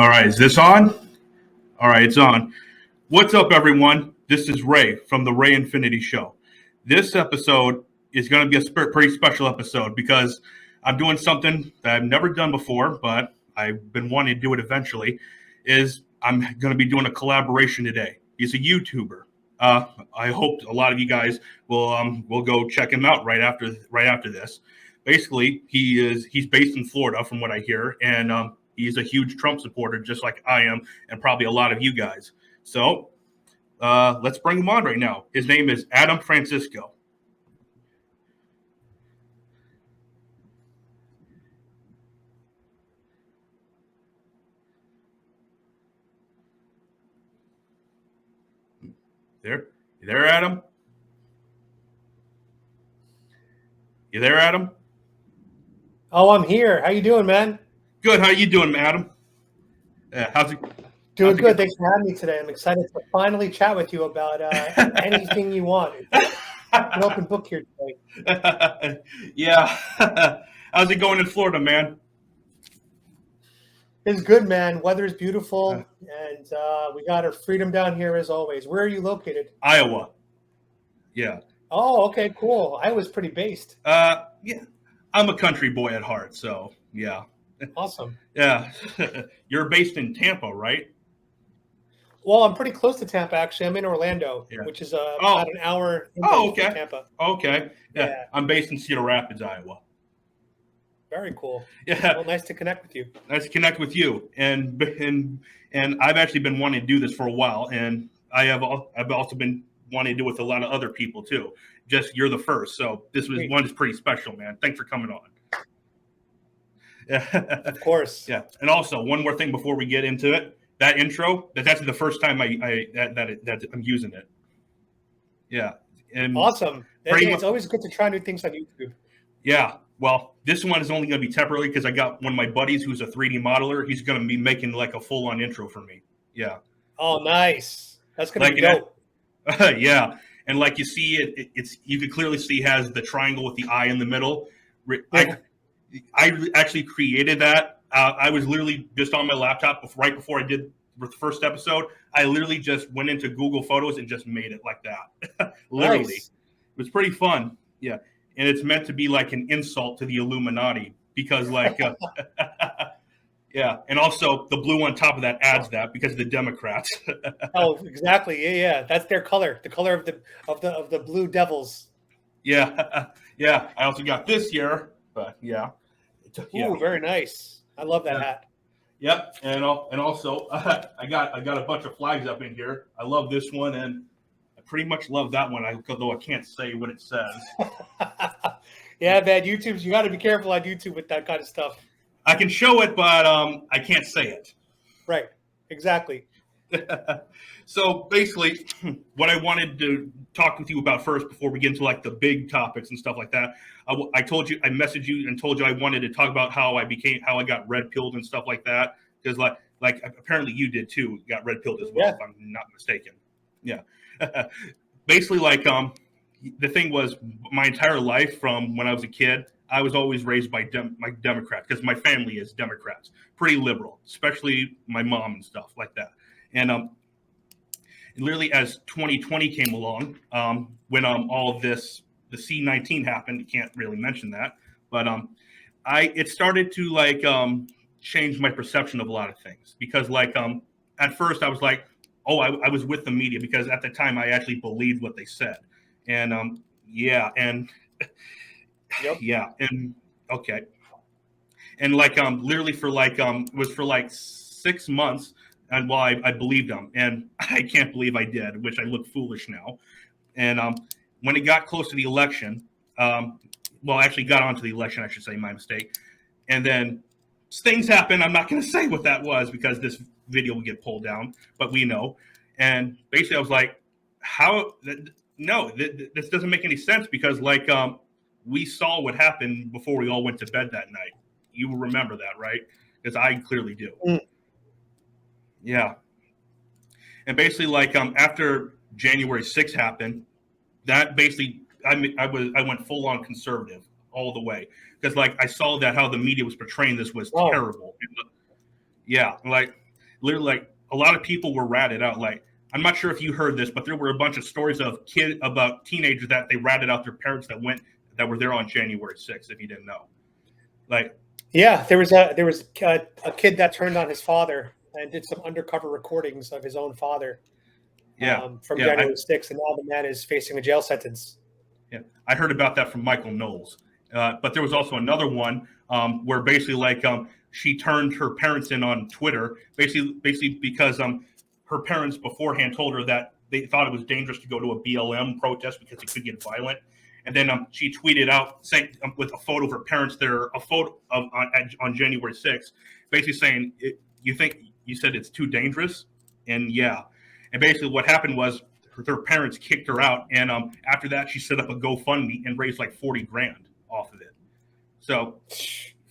All right, is this on? All right, it's on. What's up, everyone? This is Ray from the Ray Infinity Show. This episode is going to be a pretty special episode because I'm doing something that I've never done before, but I've been wanting to do it eventually. Is I'm going to be doing a collaboration today. He's a YouTuber. I hope a lot of you guys will go check him out right after this. Basically, he's based in Florida, from what I hear, and he's a huge Trump supporter, just like I am, and probably a lot of you guys. So let's bring him on right now. His name is Adam Francisco. You there, Adam? You there, Adam? Oh, I'm here. How you doing, man? Good. How you doing, Adam? How's it? Doing good. Thanks for having me today. I'm excited to finally chat with you about anything you want. An open book here today. Yeah. How's it going in Florida, man? It's good, man. Weather's beautiful, and we got our freedom down here as always. Where are you located? Iowa. Yeah. Oh, okay, cool. Iowa's pretty based. Yeah. I'm a country boy at heart, so yeah. Awesome. Yeah. You're based in Tampa, right? Well, I'm pretty close to Tampa, actually. I'm in Orlando, which is about an hour from Tampa. Okay. Yeah. I'm based in Cedar Rapids, Iowa. Very cool. Yeah. Well, nice to connect with you. Nice to connect with you. And I've actually been wanting to do this for a while, and I've also been wanting to do it with a lot of other people too. Just you're the first, so this was one is pretty special, man. Thanks for coming on. Yeah. Of course. Yeah. And also, one more thing before we get into it. That intro, that's the first time that I'm using it. Yeah. And awesome. It's always good to try new things on YouTube. Yeah. Well, this one is only going to be temporarily because I got one of my buddies who's a 3D modeler. He's going to be making like a full-on intro for me. Yeah. Oh, nice. That's going to be dope. Yeah. And like you see, it's you can clearly see has the triangle with the eye in the middle. I actually created that. I was literally just on my laptop right before I did the first episode. I literally just went into Google Photos and just made it like that. Literally. Nice. It was pretty fun. Yeah. And it's meant to be like an insult to the Illuminati because like, yeah. And also the blue on top of that adds that because of the Democrats. Oh, exactly. Yeah. That's their color. The color of the blue devils. Yeah. Yeah. I also got this here, but yeah. Ooh, very nice. I love that hat. Yep, and also I got a bunch of flags up in here. I love this one, and I pretty much love that one. Although I can't say what it says. Yeah, man, you got to be careful on YouTube with that kind of stuff. I can show it, but I can't say it. Right. Exactly. So basically, what I wanted to talk with you about first before we get into like the big topics and stuff like that, I messaged you and told you I wanted to talk about how I got red pilled and stuff like that because like apparently you did too, got red pilled as well, if I'm not mistaken. Yeah. Basically, like the thing was my entire life from when I was a kid, I was always raised by Democrats because my family is Democrats, pretty liberal, especially my mom and stuff like that. And literally as 2020 came along, when all this, the C-19 happened, you can't really mention that, but it started to like change my perception of a lot of things because like at first I was like, oh, I was with the media because at the time I actually believed what they said. And yeah, and yep. Yeah, and okay. And like literally for like was for like 6 months. And well, I believed them, and I can't believe I did, which I look foolish now. And when it got close to the election, actually got onto the election, I should say, my mistake. And then things happened. I'm not going to say what that was because this video will get pulled down, but we know. And basically, I was like, this doesn't make any sense because like we saw what happened before we all went to bed that night. You remember that, right? Because I clearly do. Yeah. And basically like after January 6th happened, that basically I went full on conservative all the way because like I saw that how the media was portraying this was terrible. Yeah, like literally like a lot of people were ratted out. Like I'm not sure if you heard this, but there were a bunch of stories of about teenagers that they ratted out their parents that were there on January 6th. If you didn't know, like Yeah, there was a kid that turned on his father and did some undercover recordings of his own father yeah, from yeah, January 6th, and now the man is facing a jail sentence. yeah. I heard about that from Michael Knowles. But there was also another one where basically like she turned her parents in on Twitter, basically because her parents beforehand told her that they thought it was dangerous to go to a BLM protest because it could get violent. And then she tweeted out saying with a photo of her parents there, a photo of on January 6th, basically saying, "You think you said it's too dangerous?" And yeah, and basically what happened was her parents kicked her out, and after that she set up a GoFundMe and raised like 40 grand off of it. So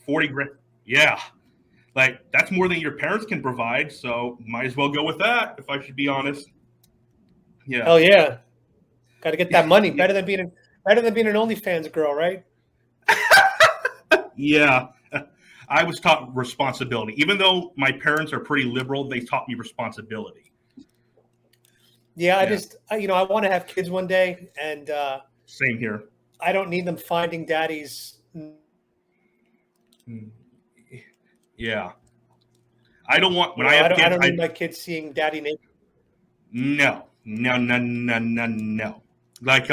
40 grand, yeah, like that's more than your parents can provide. So might as well go with that, if I should be honest. Yeah. Hell yeah, got to get that money. Better than being an OnlyFans girl, right? Yeah. I was taught responsibility. Even though my parents are pretty liberal, they taught me responsibility. Yeah, I want to have kids one day, and Same here. I don't need them finding daddy's. Yeah. I don't want when I I have don't, kids. I don't need my kids seeing daddy naked. No. Like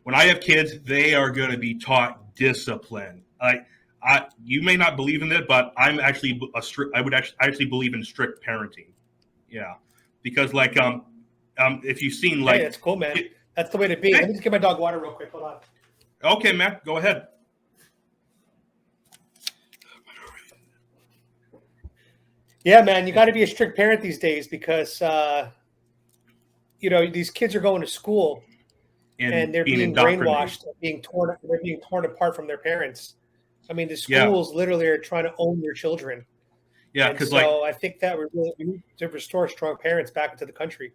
when I have kids, they are going to be taught discipline. Like you may not believe in it, but I'm actually I would actually believe in strict parenting. Yeah, because like if you've seen like Hey, that's cool, man. That's the way to be. Let me just get my dog water real quick. Hold on. Okay, Matt, go ahead. Yeah, man, you got to be a strict parent these days because these kids are going to school and they're being brainwashed, they're being torn apart from their parents. I mean, the schools literally are trying to own their children. Yeah, because I think that we need to restore strong parents back into the country.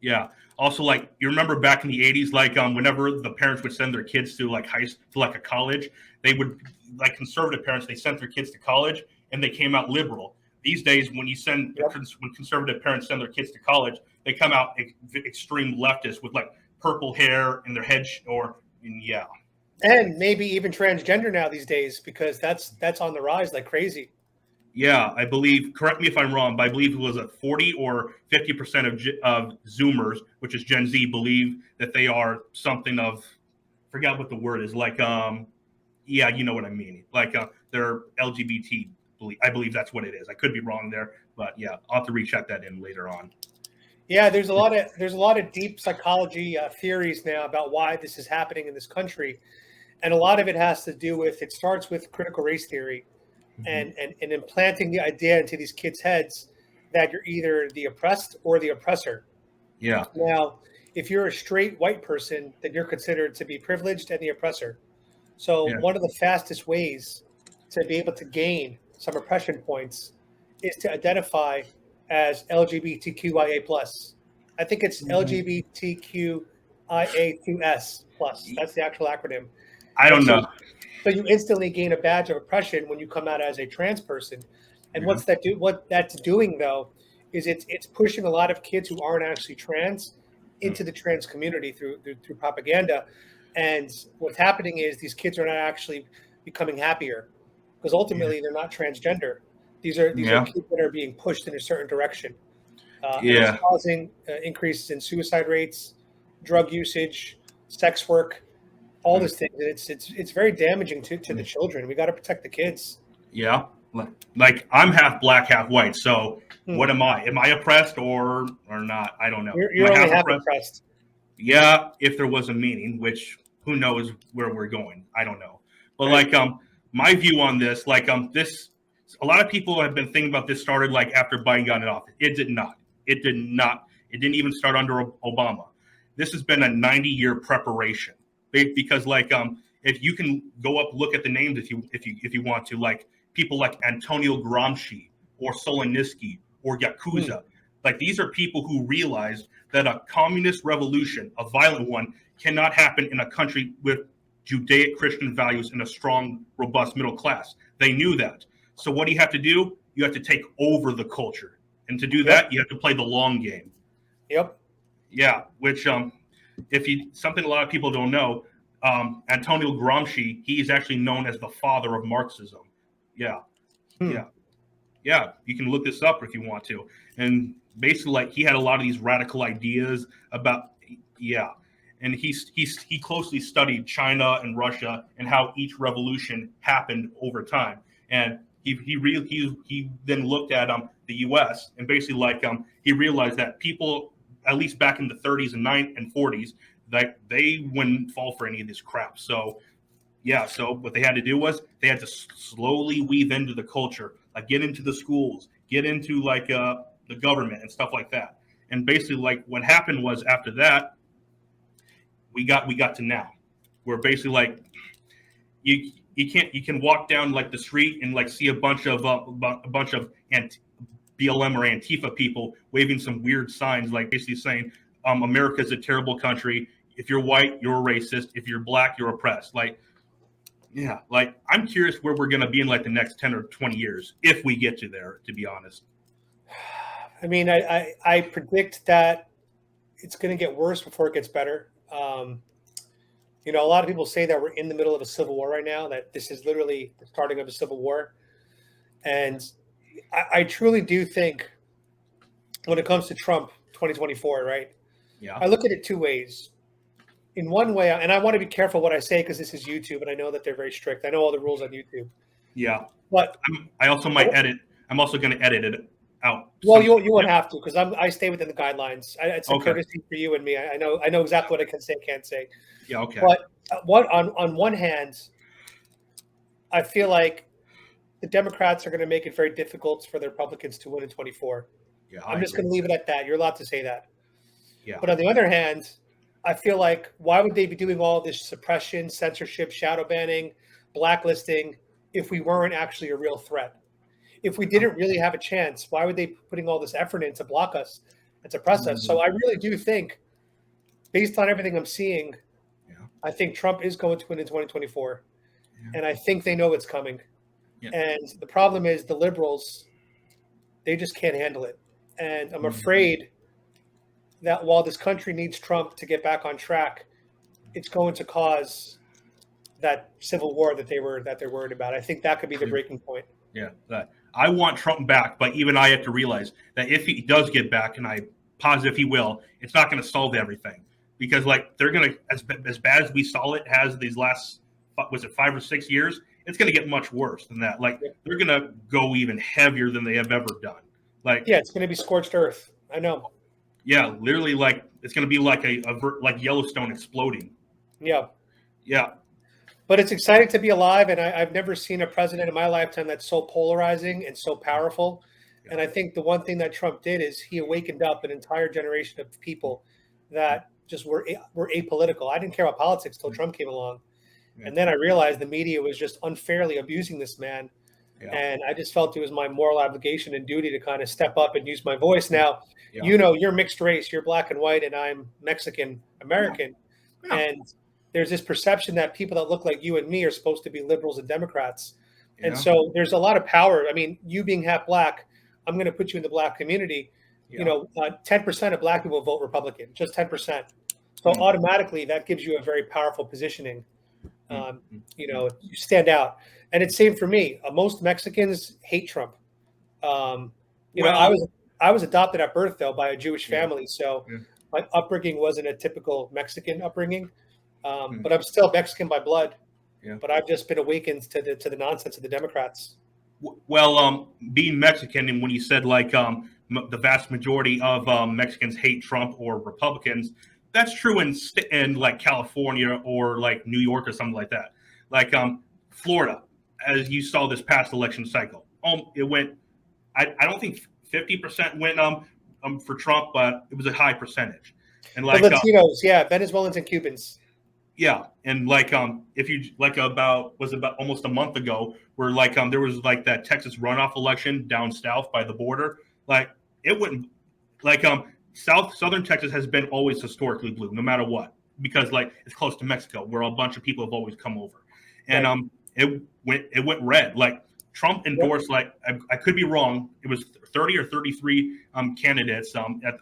Yeah. Also, like you remember back in the 80s, like whenever the parents would send their kids to like a college, they would like conservative parents. They sent their kids to college, and they came out liberal. These days, when when conservative parents send their kids to college, they come out extreme leftists with like purple hair in their head, and maybe even transgender now these days because that's on the rise like crazy. Yeah, I believe. Correct me if I'm wrong, but I believe it was 40 or 50% of Zoomers, which is Gen Z, believe that they are something of, forgot what the word is. Like, yeah, you know what I mean. Like, they're LGBT. I believe that's what it is. I could be wrong there, but yeah, I'll have to recheck that in later on. Yeah, there's a lot of deep psychology theories now about why this is happening in this country, and a lot of it has to do with it starts with critical race theory. And implanting the idea into these kids' heads that you're either the oppressed or the oppressor. Yeah. Now, if you're a straight white person, then you're considered to be privileged and the oppressor. So one of the fastest ways to be able to gain some oppression points is to identify as LGBTQIA+. I think it's LGBTQIA2S+. That's the actual acronym. I don't know. So you instantly gain a badge of oppression when you come out as a trans person. And what that's doing though is it's pushing a lot of kids who aren't actually trans into the trans community through propaganda. And what's happening is these kids are not actually becoming happier because ultimately they're not transgender. These are kids that are being pushed in a certain direction. And it's causing increases in suicide rates, drug usage, sex work, all these things. It's very damaging to the children. We got to protect the kids. Yeah. Like I'm half black, half white. So what am I? Am I oppressed or not? I don't know. You're only half oppressed. Yeah. If there was a meaning, which who knows where we're going. I don't know. But like, my view on this, like, this, a lot of people have been thinking about this started like after Biden got in office. It did not. It didn't even start under Obama. This has been a 90-year preparation. Because like if you can go up look at the names if you want to, like people like Antonio Gramsci or Solzhenitsyn or Yakuza, like these are people who realized that a communist revolution, a violent one, cannot happen in a country with Judaic Christian values and a strong, robust middle class. They knew that. So what do you have to do? You have to take over the culture. And to do that, you have to play the long game. Yep. Yeah, which something a lot of people don't know, Antonio Gramsci, he is actually known as the father of Marxism. Yeah, yeah, yeah. You can look this up if you want to. And basically, like, he had a lot of these radical ideas about, yeah. And he closely studied China and Russia and how each revolution happened over time. And he then looked at the U.S. and basically, like, he realized that people, at least back in the 30s and 40s, that they wouldn't fall for any of this crap. So yeah, so what they had to do was they had to slowly weave into the culture, like get into the schools, get into like the government and stuff like that. And basically, like, what happened was after that, we got to now, where basically, like, you can walk down like the street and like see a bunch of BLM or Antifa people waving some weird signs, like basically saying, America's a terrible country. If you're white, you're a racist. If you're black, you're oppressed. Like, yeah, like, I'm curious where we're going to be in like the next 10 or 20 years, if we get to there, to be honest. I mean, I predict that it's going to get worse before it gets better. You know, a lot of people say that we're in the middle of a civil war right now, that this is literally the starting of a civil war. And I truly do think when it comes to Trump 2024, right? Yeah. I look at it two ways. In one way, and I want to be careful what I say because this is YouTube, and I know that they're very strict. I know all the rules on YouTube. Yeah. But I also might edit. I'm also going to edit it out. Well, you won't have to, because I stay within the guidelines. It's a courtesy for you and me. I know exactly what I can say and can't say. Yeah. Okay. But on one hand, I feel like the Democrats are going to make it very difficult for the Republicans to win in 24. Yeah. I'm just going to leave it at that. You're allowed to say that. Yeah. But on the other hand, I feel like, why would they be doing all this suppression, censorship, shadow banning, blacklisting if we weren't actually a real threat? If we didn't really have a chance, why would they be putting all this effort in to block us and suppress us? So I really do think, based on everything I'm seeing, I think Trump is going to win in 2024. And I think they know it's coming. Yeah. And the problem is the liberals, they just can't handle it. And I'm afraid that while this country needs Trump to get back on track, it's going to cause that civil war that they're worried about. I think that could be the breaking point. Yeah, I want Trump back, but even I have to realize that if he does get back, and I'm positive he will, it's not going to solve everything, because like they're going to, as bad as we saw it has these last, was it 5 or 6 years, it's going to get much worse than that. Like, they're going to go even heavier than they have ever done. Like, yeah, it's going to be scorched earth. I know. Yeah, literally, like, it's going to be like like Yellowstone exploding. Yeah. Yeah. But it's exciting to be alive, and I've never seen a president in my lifetime that's so polarizing and so powerful. Yeah. And I think the one thing that Trump did is he awakened up an entire generation of people that just were apolitical. I didn't care about politics till Trump came along. Yeah. And then I realized the media was just unfairly abusing this man. Yeah. And I just felt it was my moral obligation and duty to kind of step up and use my voice. Now, you know, you're mixed race, you're black and white, and I'm Mexican American. Yeah. And there's this perception that people that look like you and me are supposed to be liberals and Democrats. Yeah. And so there's a lot of power. I mean, you being half black, I'm going to put you in the black community. Yeah. You know, 10% of black people vote Republican, just 10%. So automatically that gives you a very powerful positioning. You know, you stand out. And it's same for me. Most Mexicans hate Trump. You know, I was adopted at birth, though, by a Jewish family. So my upbringing wasn't a typical Mexican upbringing. But I'm still Mexican by blood. Yeah. But I've just been awakened to the nonsense of the Democrats. Well, being Mexican, and when you said like the vast majority of Mexicans hate Trump or Republicans, that's true in like California or like New York or something like that. Like Florida, as you saw this past election cycle, it went. I don't think 50% went for Trump, but it was a high percentage. And like the Latinos, Venezuelans and Cubans. Yeah, and like if you like about almost a month ago, where like there was like that Texas runoff election down south by the border, like it wouldn't like southern Texas has been always historically blue, no matter what, because like it's close to Mexico, where a bunch of people have always come over, and it went red. Like Trump endorsed I could be wrong. It was 30 or 33 candidates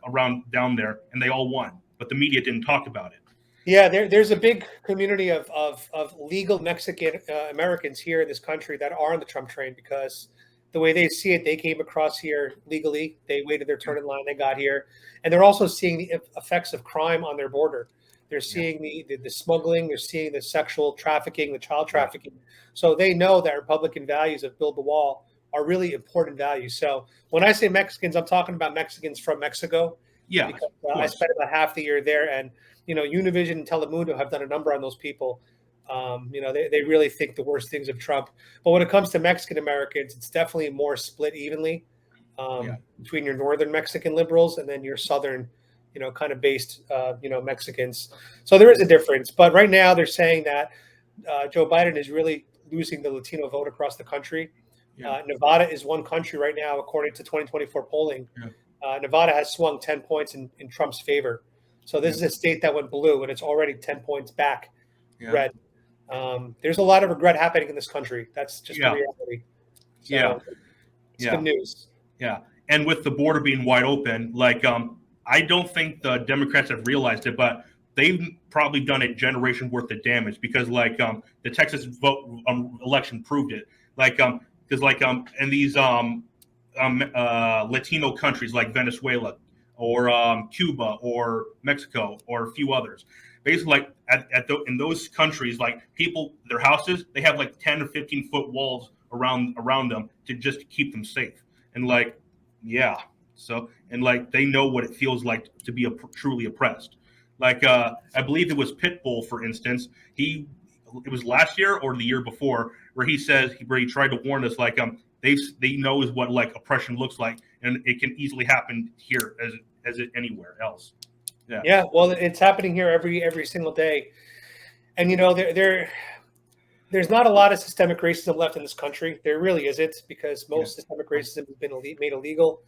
around down there, and they all won. But the media didn't talk about it. Yeah, there's a big community of legal Mexican Americans here in this country that are on the Trump train because the way they see it, they came across here legally. They waited their turn in line. They got here, and they're also seeing the effects of crime on their border. They're seeing the smuggling. They're seeing the sexual trafficking, the child trafficking. So they know that Republican values of build the wall are really important values. So when I say Mexicans, I'm talking about Mexicans from Mexico. Yeah, because I spent about half the year there, and Univision and Telemundo have done a number on those people. They really think the worst things of Trump. But when it comes to Mexican Americans, it's definitely more split evenly between your northern Mexican liberals and then your southern, kind of based, Mexicans. So there is a difference. But right now they're saying that Joe Biden is really losing the Latino vote across the country. Yeah. Nevada is one country right now, according to 2024 polling. Yeah. Nevada has swung 10 points in Trump's favor. So this is a state that went blue, and it's already 10 points back red. There's a lot of regret happening in this country. That's just the reality. So it's good news. Yeah. And with the border being wide open, I don't think the Democrats have realized it, but they've probably done a generation worth of damage because the Texas election proved it. In these Latino countries like Venezuela or Cuba or Mexico or a few others, basically in those countries, people, their houses, they have 10 or 15 foot walls around them to just keep them safe. And they know what it feels like to be truly oppressed. I believe it was Pitbull, for instance. It was last year or the year before where he tried to warn us they knows what oppression looks like, and it can easily happen here as it anywhere else. Yeah. Well, it's happening here every single day, and there's not a lot of systemic racism left in this country. There really isn't, because most systemic racism has been made illegal.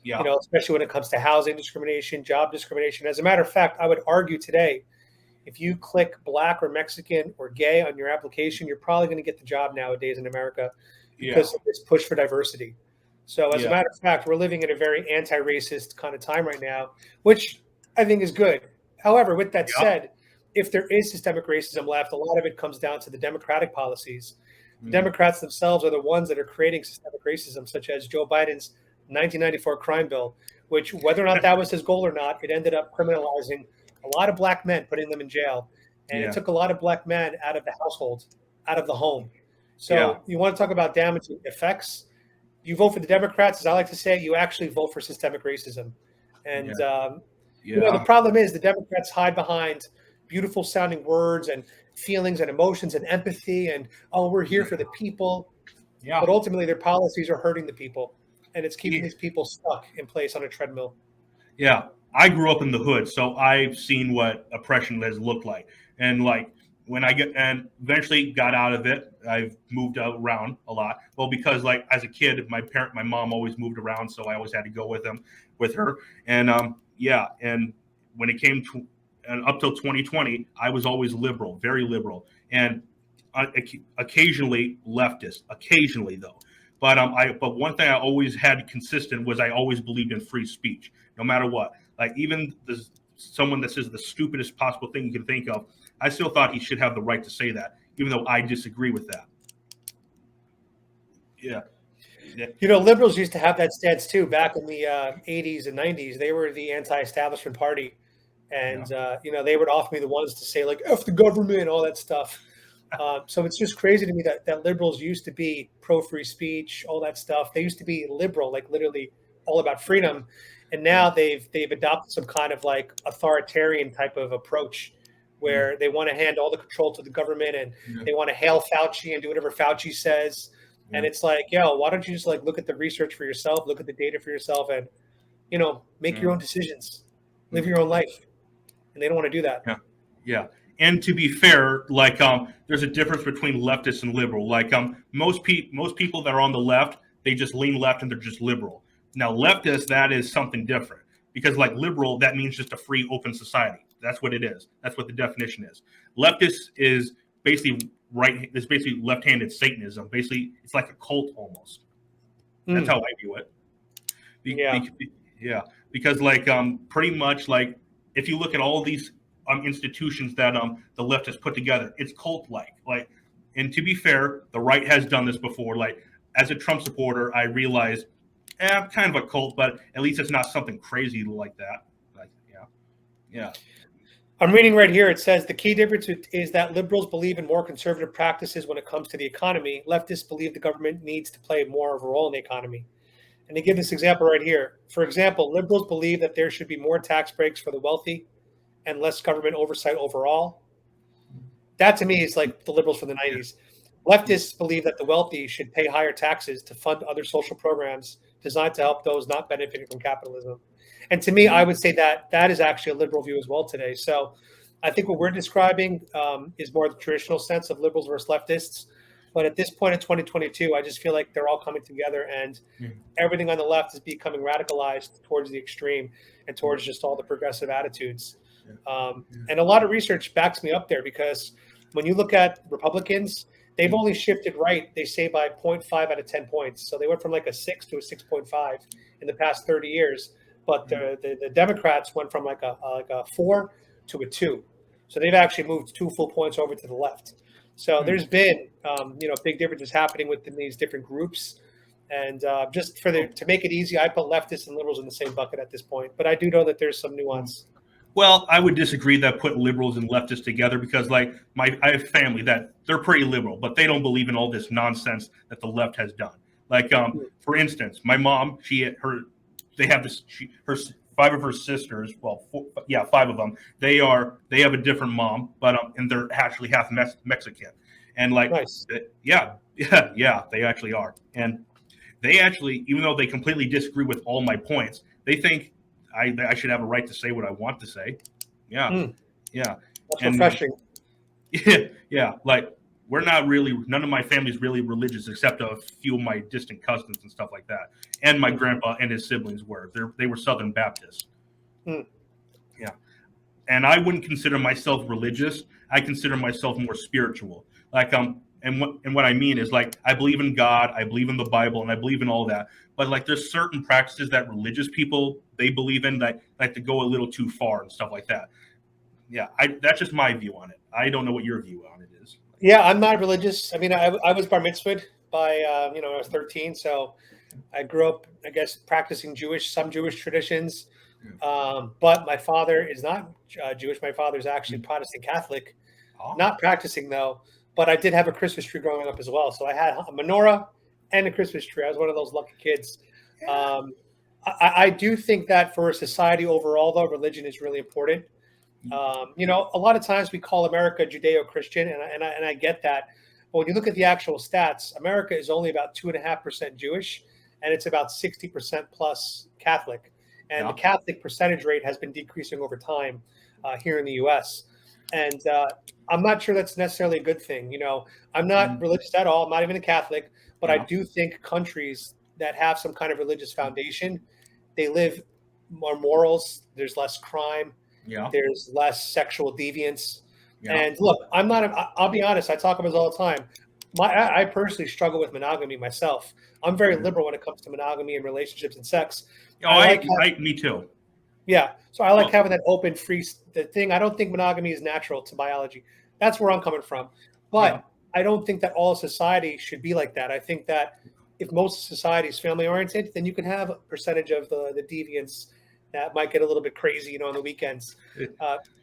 Yeah. Especially when it comes to housing discrimination, job discrimination. As a matter of fact, I would argue today, if you click Black or Mexican or gay on your application, you're probably going to get the job nowadays in America because of this push for diversity. So as a matter of fact, we're living in a very anti-racist kind of time right now, which I think is good. However, with that said, if there is systemic racism left, a lot of it comes down to the Democratic policies. The Democrats themselves are the ones that are creating systemic racism, such as Joe Biden's 1994 crime bill, which, whether or not that was his goal or not, it ended up criminalizing a lot of black men, putting them in jail. And it took a lot of black men out of the household, out of the home. So you want to talk about damaging effects? You vote for the Democrats, as I like to say, you actually vote for systemic racism. And, the problem is the Democrats hide behind beautiful sounding words and feelings and emotions and empathy. And, we're here for the people. Yeah. But ultimately their policies are hurting the people. And it's keeping these people stuck in place on a treadmill. Yeah. I grew up in the hood, so I've seen what oppression has looked like. And when and eventually got out of it, I've moved around a lot. Well, because as a kid, my mom always moved around, so I always had to go with her. And and when it came to up till 2020, I was always liberal, very liberal, and occasionally leftist. Occasionally, though. But one thing I always had consistent was I always believed in free speech, no matter what. Even someone that says the stupidest possible thing you can think of, I still thought he should have the right to say that, even though I disagree with that. Yeah. Liberals used to have that stance too. Back in the 80s and 90s, they were the anti-establishment party. And, they would often be the ones to say F the government, all that stuff. So it's just crazy to me that liberals used to be pro-free speech, all that stuff. They used to be liberal, literally all about freedom. And now they've adopted some kind of authoritarian type of approach where they want to hand all the control to the government, and they want to hail Fauci and do whatever Fauci says. Yeah. And it's why don't you just look at the research for yourself, look at the data for yourself, and, make your own decisions, live your own life. And they don't want to do that. Yeah. Yeah. And to be fair, there's a difference between leftist and liberal. Most people that are on the left, they just lean left and they're just liberal. Now, leftist, that is something different, because liberal, that means just a free, open society. That's what it is. That's what the definition is. Leftist is basically It's basically left-handed Satanism. Basically, it's like a cult almost. That's how I view it. Yeah, because like pretty much like if you look at all these institutions that the left has put together, it's cult-like. Like, and to be fair, the right has done this before. Like, as a Trump supporter, I realize, kind of a cult, but at least it's not something crazy like that. Like, yeah. I'm reading right here. It says the key difference is that liberals believe in more conservative practices when it comes to the economy. Leftists believe the government needs to play more of a role in the economy. And they give this example right here. For example, liberals believe that there should be more tax breaks for the wealthy and less government oversight overall. That to me is like the liberals from the 90s. Leftists believe that the wealthy should pay higher taxes to fund other social programs designed to help those not benefiting from capitalism. And to me, I would say that that is actually a liberal view as well today. So I think what we're describing is more the traditional sense of liberals versus leftists. But at this point in 2022, I just feel like they're all coming together and everything on the left is becoming radicalized towards the extreme and towards just all the progressive attitudes. And a lot of research backs me up there because when you look at Republicans, they've only shifted right, they say, by 0.5 out of 10 points. So they went from like a 6 to a 6.5 in the past 30 years. But the Democrats went from like a 4 to a 2. So they've actually moved 2 full points over to the left. So there's been, big differences happening within these different groups. And just to make it easy, I put leftists and liberals in the same bucket at this point. But I do know that there's some nuance. Well, I would disagree that put liberals and leftists together because, like, I have family that they're pretty liberal, but they don't believe in all this nonsense that the left has done. Like, for instance, my mom, they have this. Her 5 of her sisters, well, 5 of them. They have a different mom, but and they're actually half Mexican, and like, nice. yeah, they actually are, and they actually, even though they completely disagree with all my points, they think I should have a right to say what I want to say. Yeah. That's refreshing. Yeah, like. None of my family's really religious except a few of my distant cousins and stuff like that. And my grandpa and his siblings they were Southern Baptists. Yeah. And I wouldn't consider myself religious. I consider myself more spiritual. Like, and what I mean is, like, I believe in God, I believe in the Bible, and I believe in all that. But like, there's certain practices that religious people, they believe in that like to go a little too far and stuff like that. Yeah. That's just my view on it. I don't know what your view on it is. Yeah, I'm not religious. I mean, I was bar mitzvahed by, I was 13. So I grew up, I guess, practicing some Jewish traditions. But my father is not Jewish. My father is actually Protestant Catholic. Not practicing, though. But I did have a Christmas tree growing up as well. So I had a menorah and a Christmas tree. I was one of those lucky kids. I do think that for a society overall, though, religion is really important. A lot of times we call America Judeo-Christian, and I get that. But when you look at the actual stats, America is only about 2.5% Jewish, and it's about 60% plus Catholic. And the Catholic percentage rate has been decreasing over time here in the U.S. And I'm not sure that's necessarily a good thing. I'm not religious at all. I'm not even a Catholic, but I do think countries that have some kind of religious foundation, they live more morals. There's less crime. Yeah. There's less sexual deviance. Yeah. And look, I'll be honest, I talk about this all the time. I personally struggle with monogamy myself. I'm very liberal when it comes to monogamy and relationships and sex. Me too. Yeah. So I like having that open, free thing. I don't think monogamy is natural to biology. That's where I'm coming from. But I don't think that all society should be like that. I think that if most society is family oriented, then you can have a percentage of the deviance that might get a little bit crazy, on the weekends.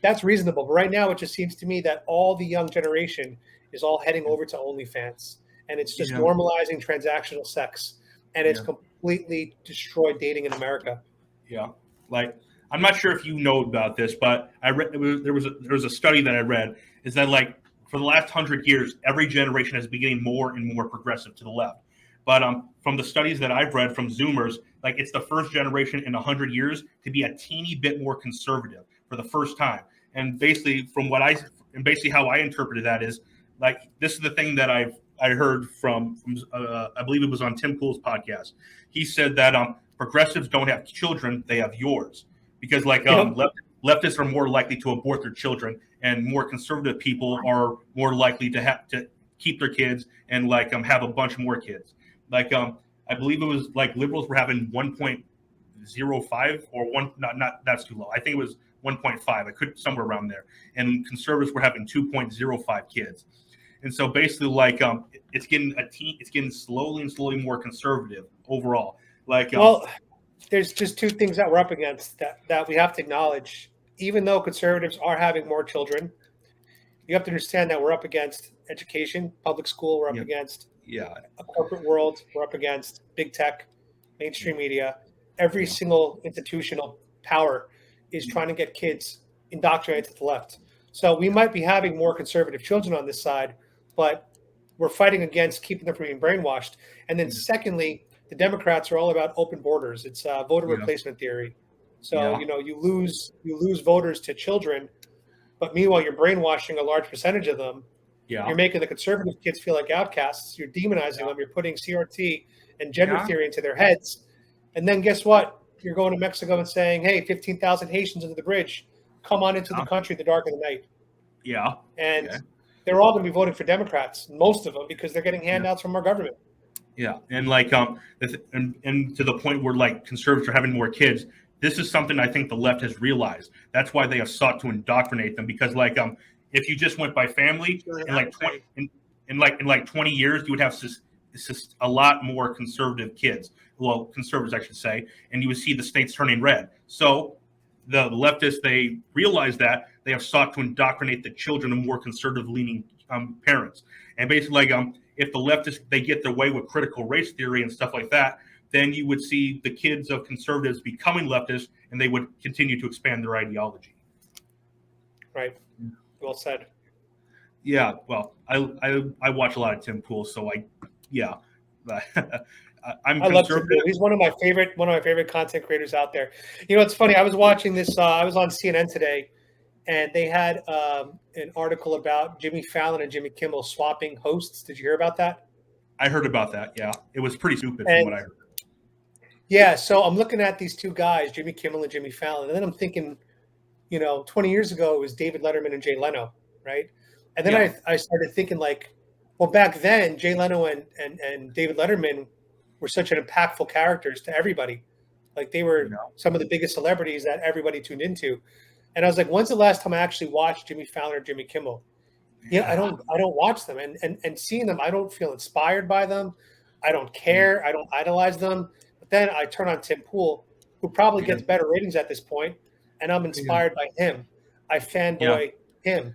That's reasonable. But right now, it just seems to me that all the young generation is all heading over to OnlyFans. And it's just normalizing transactional sex. And it's completely destroyed dating in America. Yeah. Like, I'm not sure if you know about this, but I read there was a study that I read is that, like, for the last 100 years, every generation has been getting more and more progressive to the left. But from the studies that I've read from Zoomers, like, it's the first generation in 100 years to be a teeny bit more conservative for the first time. And basically, how I interpreted that is, like, this is the thing that I heard from I believe it was on Tim Pool's podcast. He said that progressives don't have children; they have yours, because like leftists are more likely to abort their children, and more conservative people are more likely to keep their kids and like have a bunch more kids. Like I believe it was like liberals were having 1.05 or one, not that's too low. I think it was 1.5. I could somewhere around there, and conservatives were having 2.05 kids. And so basically, like it's getting slowly and slowly more conservative overall. Like Well, there's just two things that we're up against that we have to acknowledge. Even though conservatives are having more children, you have to understand that we're up against education, public school. We're up Yeah. against yeah, a corporate world. We're up against big tech, mainstream media. Every Yeah. single institutional power is trying to get kids indoctrinated to the left. So we might be having more conservative children on this side, but we're fighting against keeping them from being brainwashed. And then, secondly, the Democrats are all about open borders. It's voter Yeah. replacement theory. So Yeah. you lose voters to children, but meanwhile you're brainwashing a large percentage of them. yeah, You're making the conservative kids feel like outcasts. You're demonizing them. You're putting CRT and gender Yeah. theory into their heads. And then guess what? You're going to Mexico and saying, hey, 15,000 Haitians under the bridge, come on into the Yeah. country in the dark of the night. yeah, And Okay. they're all going to be voting for Democrats, most of them, because they're getting handouts from our government. yeah. And like and to the point where like conservatives are having more kids. This is something I think the left has realized. That's why they have sought to indoctrinate them because like if you just went by family in like 20 in like 20 years, you would have a lot more conservative kids. Well, conservatives, I should say, and you would see the states turning red. So the leftists, they realize that they have sought to indoctrinate the children of more conservative-leaning parents. And basically, like if the leftists they get their way with critical race theory and stuff like that, then you would see the kids of conservatives becoming leftists, and they would continue to expand their ideology. Right. Well said. Yeah, well, I watch a lot of Tim Pool, so I'm I love Tim conservative. Pool. He's one of my favorite content creators out there. You know, it's funny. I was watching this. I was on CNN today, and they had an article about Jimmy Fallon and Jimmy Kimmel swapping hosts. Did you hear about that? I heard about that. Yeah, it was pretty stupid And- from what I heard. Yeah. So I'm looking at these two guys, Jimmy Kimmel and Jimmy Fallon, and then I'm thinking, 20 years ago it was David Letterman and Jay Leno, right? And then Yeah. I started thinking like, well, back then Jay Leno and David Letterman were such an impactful characters to everybody. Like they were some of the biggest celebrities that everybody tuned into. And I was like, when's the last time I actually watched Jimmy Fallon or Jimmy Kimmel? Yeah, I don't watch them. And seeing them, I don't feel inspired by them. I don't care. I don't idolize them. But then I turn on Tim Pool, who probably gets better ratings at this point, and I'm inspired by him. I fanboy him.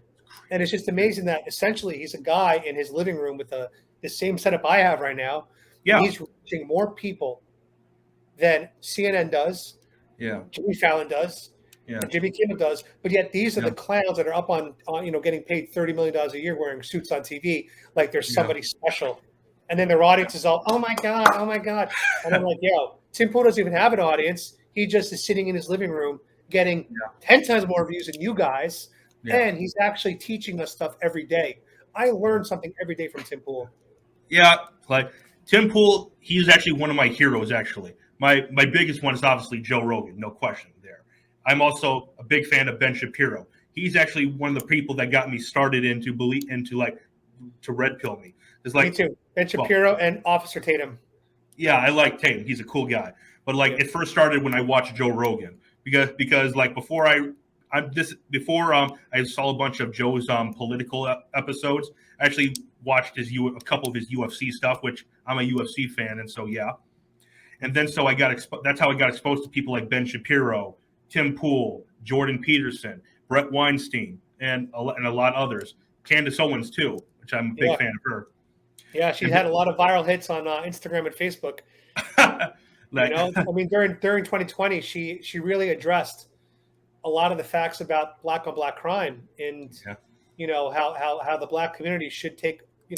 And it's just amazing that essentially he's a guy in his living room with the same setup I have right now. Yeah. He's reaching more people than CNN does, Yeah. Jimmy Fallon does, Yeah. and Jimmy Kimmel does. But yet these are Yeah. the clowns that are up on getting paid $30 million a year wearing suits on TV like they're somebody special. And then their audience is all, oh my God. And I'm like, yo, Tim Pool doesn't even have an audience. He just is sitting in his living room getting 10 times more views than you guys. Yeah. And he's actually teaching us stuff every day. I learn something every day from Tim Pool. Yeah, like Tim Pool, he's actually one of my heroes. Actually, my biggest one is obviously Joe Rogan, no question there. I'm also a big fan of Ben Shapiro. He's actually one of the people that got me started to red pill me. It's like me too. Ben Shapiro and Officer Tatum. Yeah, I like Tatum. He's a cool guy. But like it first started when I watched Joe Rogan because like before I saw a bunch of Joe's political episodes. I actually watched a couple of his UFC stuff, which I'm a UFC fan, and so yeah. And then so that's how I got exposed to people like Ben Shapiro, Tim Pool, Jordan Peterson, Brett Weinstein, and a lot of others. Candace Owens too, which I'm a big fan of her. Yeah, she's had a lot of viral hits on Instagram and Facebook. During 2020, she really addressed a lot of the facts about black on black crime and how the black community should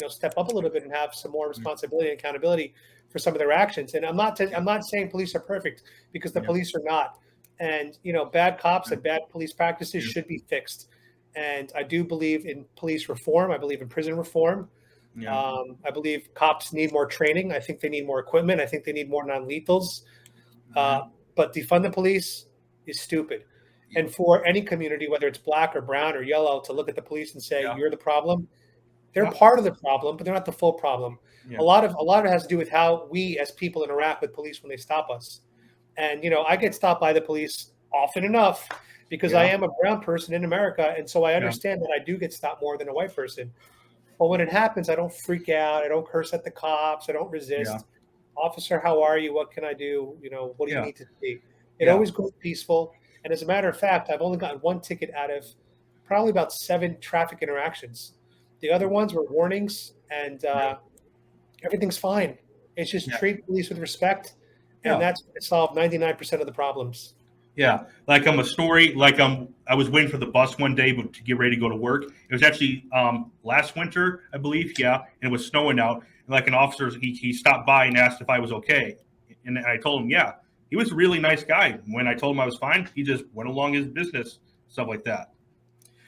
step up a little bit and have some more responsibility and accountability for some of their actions. And I'm not saying police are perfect, because the police are not. And bad cops and bad police practices should be fixed. And I do believe in police reform. I believe in prison reform. I believe cops need more training. I think they need more equipment. I think they need more non-lethals. But defund the police is stupid. And for any community, whether it's black or brown or yellow, to look at the police and say, you're the problem, They're Yeah. part of the problem, but they're not the full problem. Yeah. A lot of it has to do with how we as people interact with police when they stop us. And I get stopped by the police often enough because I Yeah. am a brown person in America, and so I Yeah. understand that I do get stopped more than a white person. But when it happens, I don't freak out. I don't curse at the cops. I don't Yeah. resist. Officer, how are you? What can I do? What do you Yeah. need to see? It Yeah. always goes peaceful. And as a matter of fact, I've only gotten one ticket out of probably about 7 traffic interactions. The other ones were warnings, and Yeah. everything's fine. It's just Yeah. treat police with respect, and Yeah. that's going to solve 99% of the problems. Yeah, like a story. Like I was waiting for the bus one day, but to get ready to go to work. It was actually last winter, I believe. Yeah, and it was snowing out. And like an officer, he stopped by and asked if I was okay, and I told him, yeah. He was a really nice guy. When I told him I was fine, he just went along his business, stuff like that.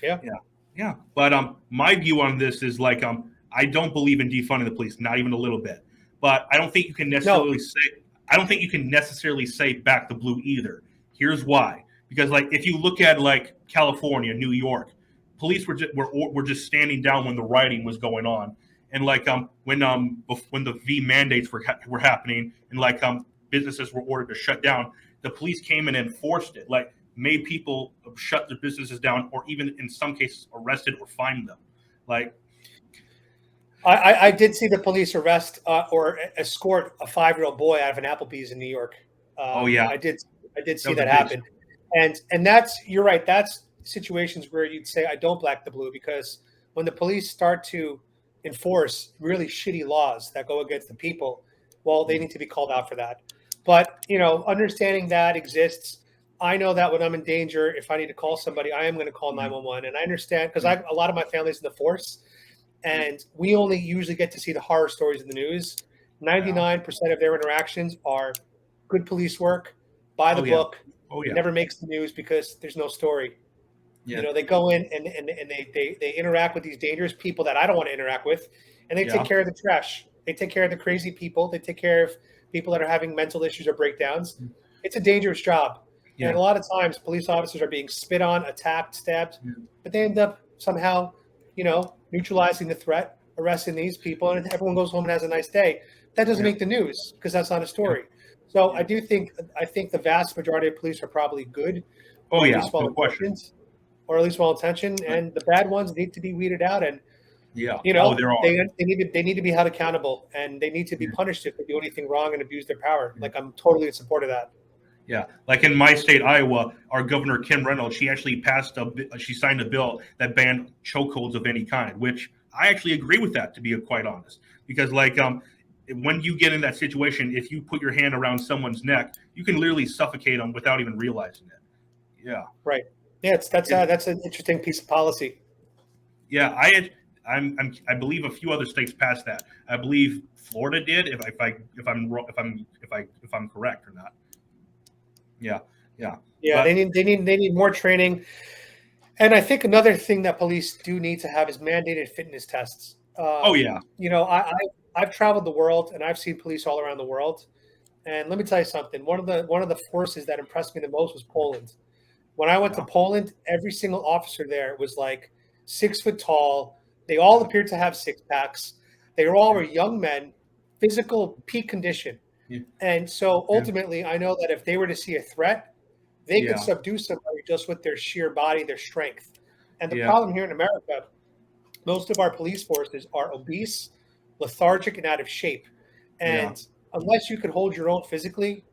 Yeah. Yeah, yeah. But my view on this is like I don't believe in defunding the police, not even a little bit. But I don't think you can No. necessarily say I don't think you can necessarily say back the blue either. Here's why. Because like if you look at like California, New York, police were just standing down when the rioting was going on, and like when the V mandates were happening, and like businesses were ordered to shut down, the police came in and enforced it, like made people shut their businesses down, or even in some cases arrested or fined them. Like I did see the police arrest or escort a 5-year-old boy out of an Applebee's in New York. Oh yeah, I did see was a that big happen, and you're right. That's situations where you'd say I don't black the blue, because when the police start to enforce really shitty laws that go against the people, well, they need to be called out for that. But understanding that exists, I know that when I'm in danger, if I need to call somebody, I am going to call 911, and I understand because a lot of my family's in the force. And we only usually get to see the horror stories in the news. 99% of their interactions are good police work, by the book. Oh It yeah. never makes the news because there's no story. Yeah. They go in and they interact with these dangerous people that I don't want to interact with, and they take care of the trash. They take care of the crazy people. They take care of people that are having mental issues or breakdowns. It's a dangerous job. Yeah. And a lot of times police officers are being spit on, attacked, stabbed, but they end up somehow, neutralizing the threat, arresting these people, and everyone goes home and has a nice day. That doesn't make the news because that's not a story. So I think the vast majority of police are probably good. Oh yeah, at least well-intentioned, and the bad ones need to be weeded out. And yeah, they need to be held accountable, and they need to be punished if they do anything wrong and abuse their power. Like, I'm totally in support of that. Yeah, like in my state, Iowa, our governor Kim Reynolds, she actually she signed a bill that banned chokeholds of any kind, which I actually agree with that, to be quite honest. Because like when you get in that situation, if you put your hand around someone's neck, you can literally suffocate them without even realizing it. Yeah. Right. Yeah, that's an interesting piece of policy. Yeah, I believe a few other states passed that. I believe Florida did. If I'm correct or not. Yeah. But they need more training, and I think another thing that police do need to have is mandated fitness tests. I've traveled the world and I've seen police all around the world, and let me tell you something. One of the forces that impressed me the most was Poland. When I went to Poland, every single officer there was like 6 foot tall. They all appeared to have six packs. They all were young men, physical peak condition. And so ultimately, I know that if they were to see a threat, they could subdue somebody just with their sheer body, their strength. And the problem here in America, most of our police forces are obese, lethargic, and out of shape. And unless you can hold your own physically,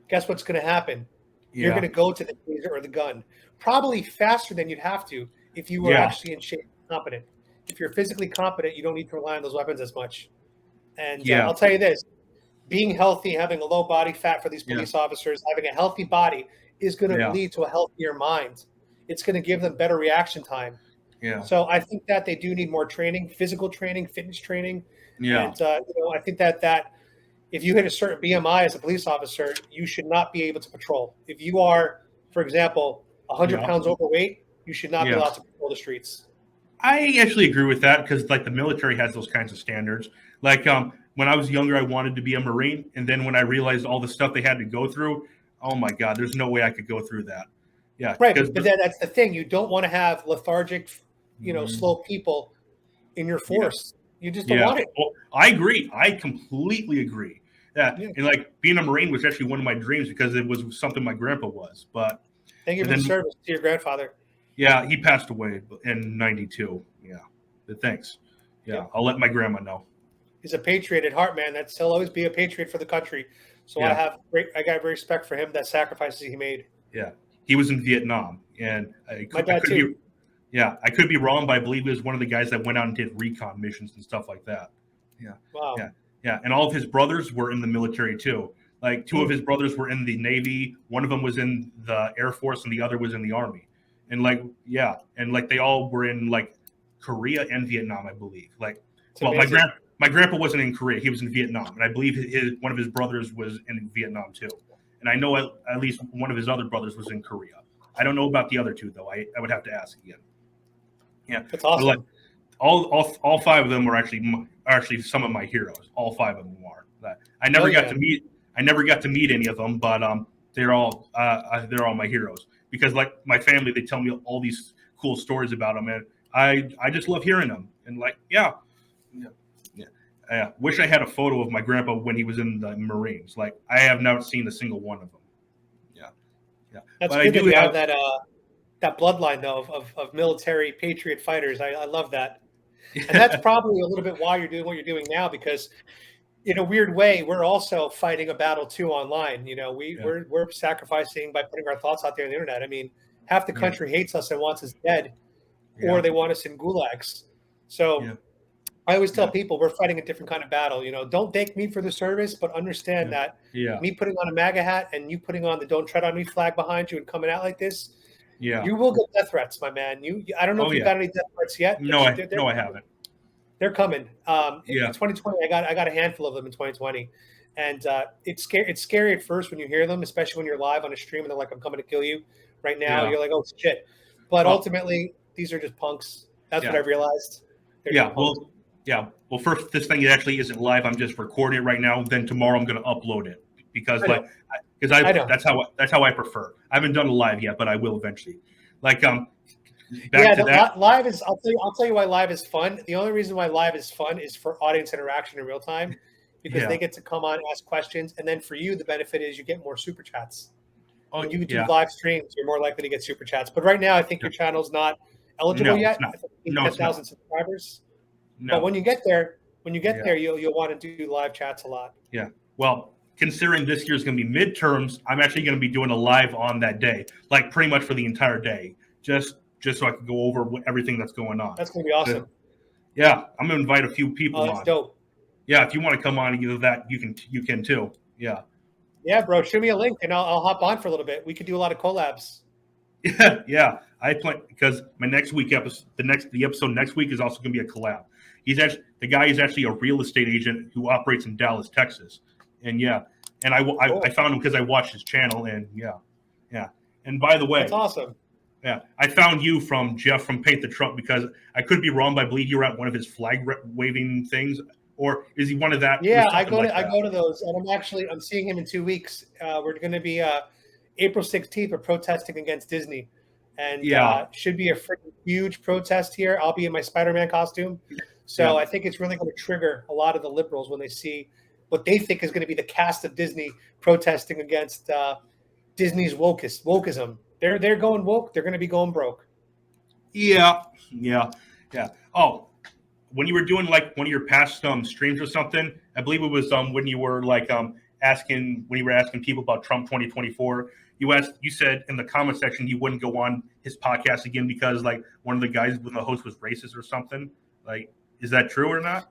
guess what's going to happen? You're going to go to the taser or the gun, probably faster than you'd have to if you were actually in shape and competent. If you're physically competent, you don't need to rely on those weapons as much. And I'll tell you this. Being healthy, having a low body fat for these police officers, having a healthy body is going to lead to a healthier mind. It's going to give them better reaction time. Yeah. So I think that they do need more training, physical training, fitness training. Yeah. And I think that if you hit a certain BMI as a police officer, you should not be able to patrol. If you are, for example, 100 pounds overweight, you should not be allowed to patrol the streets. I actually agree with that because like the military has those kinds of standards. Like when I was younger, I wanted to be a Marine. And then when I realized all the stuff they had to go through, oh my God, there's no way I could go through that. Yeah. Right. But that's the thing. You don't want to have lethargic, slow people in your force. You just don't Yeah. want it. Well, I agree. I completely agree. Yeah. Yeah. And like being a Marine was actually one of my dreams because it was something my grandpa was. But Thank you and for the then service to your grandfather. yeah, he passed away in '92. Yeah. But thanks. Yeah. Yeah. I'll let my grandma know. He's a patriot at heart, man. He'll always be a patriot for the country. So I Yeah. got great respect for him, that sacrifices he made. Yeah. He was in Vietnam. And My dad I could too. be yeah, I could be wrong, but I believe he was one of the guys that went out and did recon missions and stuff like that. Yeah. Wow. Yeah. Yeah. And all of his brothers were in the military too. Like two of his brothers were in the Navy, one of them was in the Air Force, and the other was in the Army. And like, yeah. And like they all were in like Korea and Vietnam, I believe. Like, It's well, amazing. my grandpa wasn't in Korea; he was in Vietnam, and I believe one of his brothers was in Vietnam too. And I know at least one of his other brothers was in Korea. I don't know about the other two though. I would have to ask again. Yeah, That's but awesome. like all five of them are actually some of my heroes. All five of them are. I never got to meet. I never got to meet any of them, but they're all my heroes because like my family, they tell me all these cool stories about them, and I just love hearing them. And like, yeah. Wish I had a photo of my grandpa when he was in the Marines. Like I have never seen a single one of them. Yeah, yeah. That's but good I do that you have have that bloodline though of military patriot fighters. I love that, and that's probably a little bit why you're doing what you're doing now, because in a weird way we're also fighting a battle too online. You know, we're sacrificing by putting our thoughts out there on the internet. I mean, half the country hates us and wants us dead, or they want us in gulags. So I always tell people we're fighting a different kind of battle. You know, don't thank me for the service, but understand that me putting on a MAGA hat and you putting on the "Don't Tread on Me" flag behind you and coming out like this, you will get death threats, my man. I don't know if you've got any death threats yet. No, I haven't. They're coming. In Yeah. 2020, I got a handful of them in 2020, and it's scary. It's scary at first when you hear them, especially when you're live on a stream and they're like, "I'm coming to kill you right now." Yeah. You're like, "Oh shit!" But ultimately, these are just punks. That's what I realized. They're just punks. Well, first, this thing actually isn't live. I'm just recording it right now. Then tomorrow, I'm going to upload it because that's how I prefer. I haven't done a live yet, but I will eventually. Like back to that. Live is. I'll tell you why live is fun. The only reason why live is fun is for audience interaction in real time, because they get to come on, ask questions, and then for you, the benefit is you get more super chats. When you do live streams, you're more likely to get super chats. But right now, I think your channel's not eligible yet. It's not. 10,000 subscribers. No. But when you get there, you'll want to do live chats a lot. Yeah. Well, considering this year's going to be midterms, I'm actually going to be doing a live on that day, like pretty much for the entire day, just so I can go over everything that's going on. That's going to be awesome. Yeah, I'm going to invite a few people on. That's dope. Yeah, if you want to come on, either that you can too. Yeah. Yeah, bro. Shoot me a link and I'll hop on for a little bit. We could do a lot of collabs. Yeah. I plan because my next week episode, the episode next week is also going to be a collab. The guy is actually a real estate agent who operates in Dallas, Texas, and I found him because I watched his channel, and yeah. And by the way, that's awesome. Yeah, I found you from Jeff from Paint the Trump because I could be wrong, but I believe you were at one of his flag waving things, or is he one of that? Yeah, I go to those, and I'm seeing him in 2 weeks. We're going to be April 16th. We're protesting against Disney, and should be a freaking huge protest here. I'll be in my Spider-Man costume. So I think it's really going to trigger a lot of the liberals when they see what they think is going to be the cast of Disney protesting against Disney's wokeism. They're going woke. They're going to be going broke. Yeah. Oh, when you were doing like one of your past streams or something, I believe it was when you were like asking people about Trump 2024. You said in the comment section you wouldn't go on his podcast again because like one of the guys when the host was racist or something. Like, is that true or not?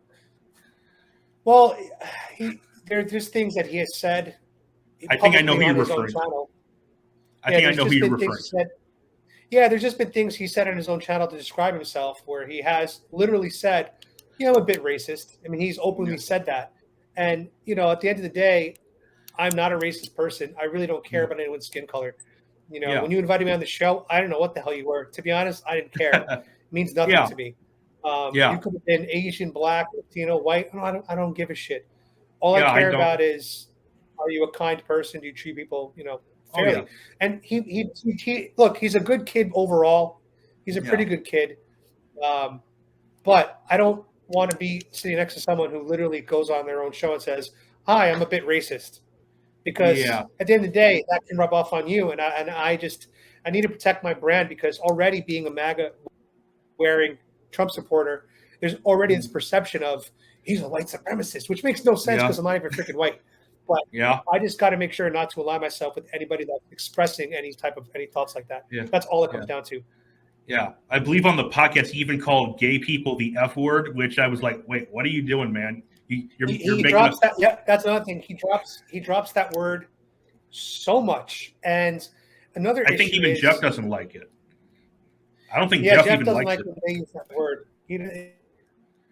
Well, there's things that he has said. I think I know who you're referring to. I think I know who you're referring to. There's just been things he said on his own channel to describe himself where he has literally said, I'm a bit racist. I mean, he's openly said that. And, at the end of the day, I'm not a racist person. I really don't care about anyone's skin color. When you invited me on the show, I don't know what the hell you were. To be honest, I didn't care. It means nothing to me. You could have been Asian, black, Latino, white. I don't give a shit. All I care about is, are you a kind person? Do you treat people, fairly? And he look, he's a good kid overall. He's a pretty good kid. But I don't want to be sitting next to someone who literally goes on their own show and says, "Hi, I'm a bit racist," because Yeah. at the end of the day, that can rub off on you. And I need to protect my brand because already being a MAGA wearing Trump supporter, there's already this perception of he's a white supremacist, which makes no sense Yeah. because I'm not even freaking white. But Yeah. I just got to make sure not to align myself with anybody that's expressing any thoughts like that. Yeah. That's all it comes down to. Yeah. I believe on the podcast he even called gay people the F word, which I was like, wait, what are you doing, man? You're He making drops that. Yeah, that's another thing. He drops that word so much. And another I think issue even is, Jeff doesn't like it. I don't think yeah, Jeff Jeff even doesn't likes like it. when they use that word.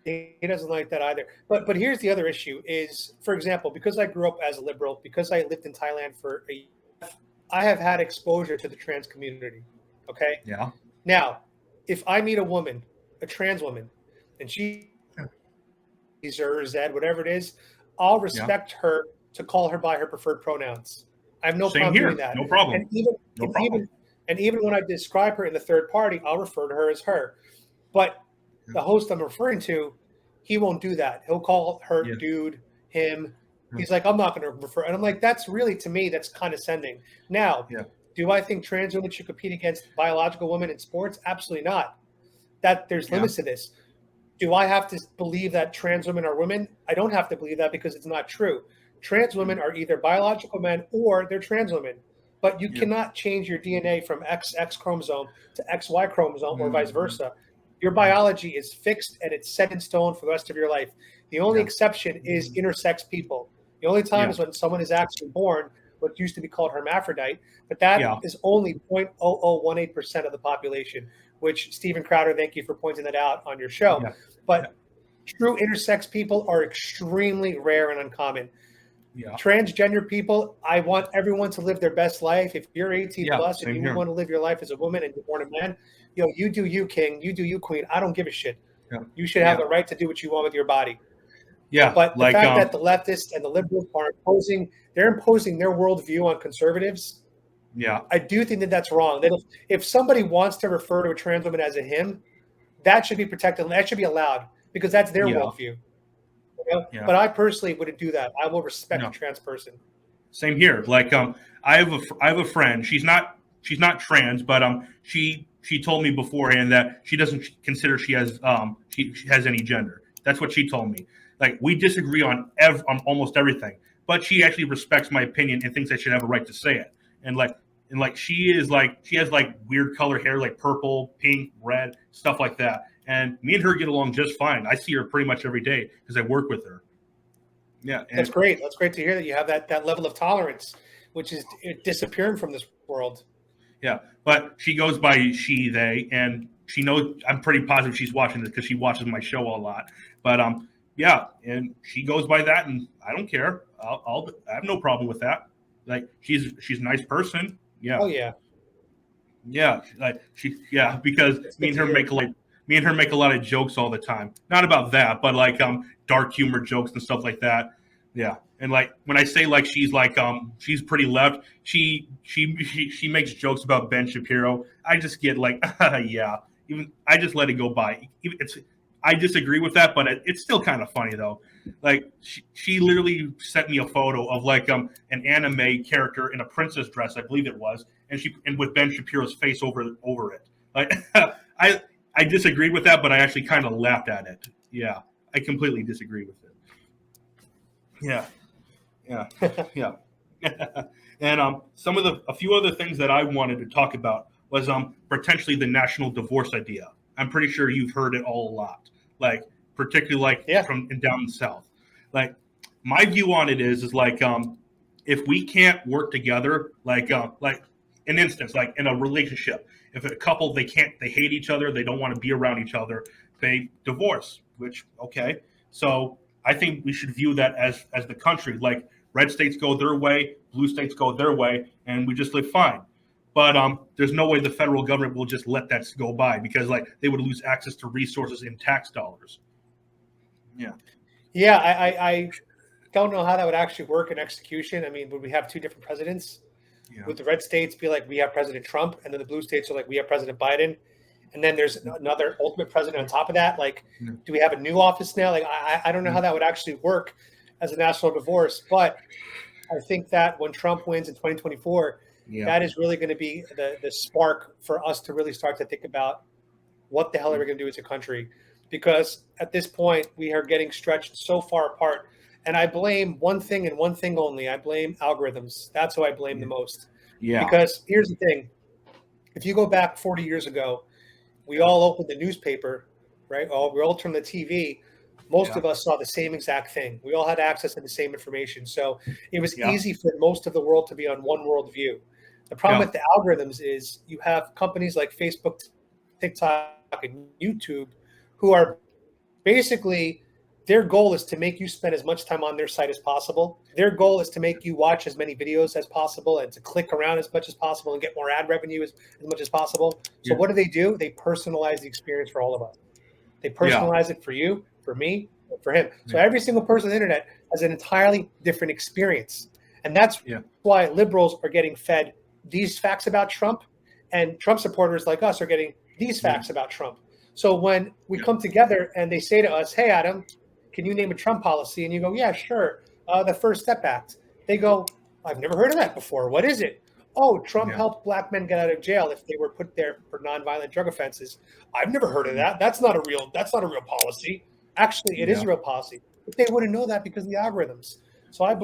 He doesn't like that either. But here's the other issue: is, for example, because I grew up as a liberal, because I lived in Thailand for a year, I have had exposure to the trans community. Okay. Yeah. Now, if I meet a woman, a trans woman, and she's or Zed, whatever it is, I'll respect her to call her by her preferred pronouns. I have no Same problem here. doing that. No problem. And even No and problem. even when I describe her in the third party, I'll refer to her as her. But the host I'm referring to, he won't do that. He'll call her Yeah. dude, him. He's like, I'm not going to refer. And I'm like, that's really, to me, that's condescending. Now, Yeah. do I think trans women should compete against biological women in sports? Absolutely not. That there's limits to this. Do I have to believe that trans women are women? I don't have to believe that because it's not true. Trans women are either biological men or they're trans women. But you cannot change your DNA from XX chromosome to XY chromosome or vice versa. Your biology is fixed and it's set in stone for the rest of your life. The only exception is intersex people. The only time is when someone is actually born what used to be called hermaphrodite, but that is only 0.0018% of the population, which Stephen Crowder, thank you for pointing that out on your show. But true intersex people are extremely rare and uncommon. Transgender people, I want everyone to live their best life. If you're 18 plus and you want to live your life as a woman and you're born a man, you do you, king. You do you, queen. I don't give a shit. You should have the right to do what you want with your body. Yeah. But the fact that the leftists and the liberals are imposing their worldview on conservatives, I do think that that's wrong. That if somebody wants to refer to a trans woman as a him, that should be protected. That should be allowed because that's their worldview. But I personally wouldn't do that. I will respect a trans person. Same here. Like I have a friend. She's not trans, but she told me beforehand that she doesn't consider she has any gender. That's what she told me. Like we disagree on almost everything, but she actually respects my opinion and thinks I should have a right to say it. And she has weird color hair, like purple, pink, red, stuff like that. And me and her get along just fine. I see her pretty much every day because I work with her. Yeah, that's great. That's great to hear that you have that level of tolerance, which is disappearing from this world. Yeah, but she goes by she, they, and she knows. I'm pretty positive she's watching this because she watches my show a lot. But yeah, and she goes by that, and I don't care. I have no problem with that. Like she's a nice person. Yeah. Oh yeah. Yeah, because me and her make a lot of jokes all the time. Not about that, but like dark humor jokes and stuff like that. Yeah. And like when I say like she's pretty left, she makes jokes about Ben Shapiro. I just get like yeah. Even I just let it go by. I disagree with that, but it's still kind of funny though. Like she literally sent me a photo of like an anime character in a princess dress, I believe it was, and with Ben Shapiro's face over it. Like I disagreed with that, but I actually kind of laughed at it. Yeah, I completely disagree with it. Yeah. And a few other things that I wanted to talk about was potentially the national divorce idea. I'm pretty sure you've heard it all a lot, like particularly from down south. Like my view on it is like if we can't work together, like an instance, like in a relationship, if a couple they hate each other, they don't want to be around each other, they divorce. Which so I think we should view that as the country, like red states go their way, blue states go their way, and we just live fine. But there's no way the federal government will just let that go by because like they would lose access to resources in tax dollars. Yeah. Yeah, I don't know how that would actually work in execution. I mean, would we have two different presidents? Yeah. Would the red states be like, we have President Trump, and then the blue states are like, we have President Biden? and then there's another ultimate president on top of that. Like, Yeah. do we have a new office now? Like, I don't know how that would actually work as a national divorce, but I think that when Trump wins in 2024, Yeah. that is really going to be the spark for us to really start to think about what the hell are we going to do as a country? Because at this point, we are getting stretched so far apart. And I blame one thing and one thing only. I blame algorithms. That's who I blame the most. Yeah. Because here's the thing. If you go back 40 years ago, we all opened the newspaper, right? We all turned the TV. Most of us saw the same exact thing. We all had access to the same information. So it was easy for most of the world to be on one worldview. The problem with the algorithms is you have companies like Facebook, TikTok, and YouTube who are basically, their goal is to make you spend as much time on their site as possible. Their goal is to make you watch as many videos as possible and to click around as much as possible and get more ad revenue as much as possible. So what do? They personalize the experience for all of us. They personalize it for you, for me, for him. So every single person on the internet has an entirely different experience. And that's why liberals are getting fed these facts about Trump, and Trump supporters like us are getting these facts about Trump. So when we come together and they say to us, hey, Adam, can you name a Trump policy? And you go, yeah, sure. The First Step Act. They go, I've never heard of that before. What is it? Oh, Trump helped black men get out of jail if they were put there for nonviolent drug offenses. I've never heard of that. That's not a real policy. Actually, it is a real policy. But they wouldn't know that because of the algorithms. So I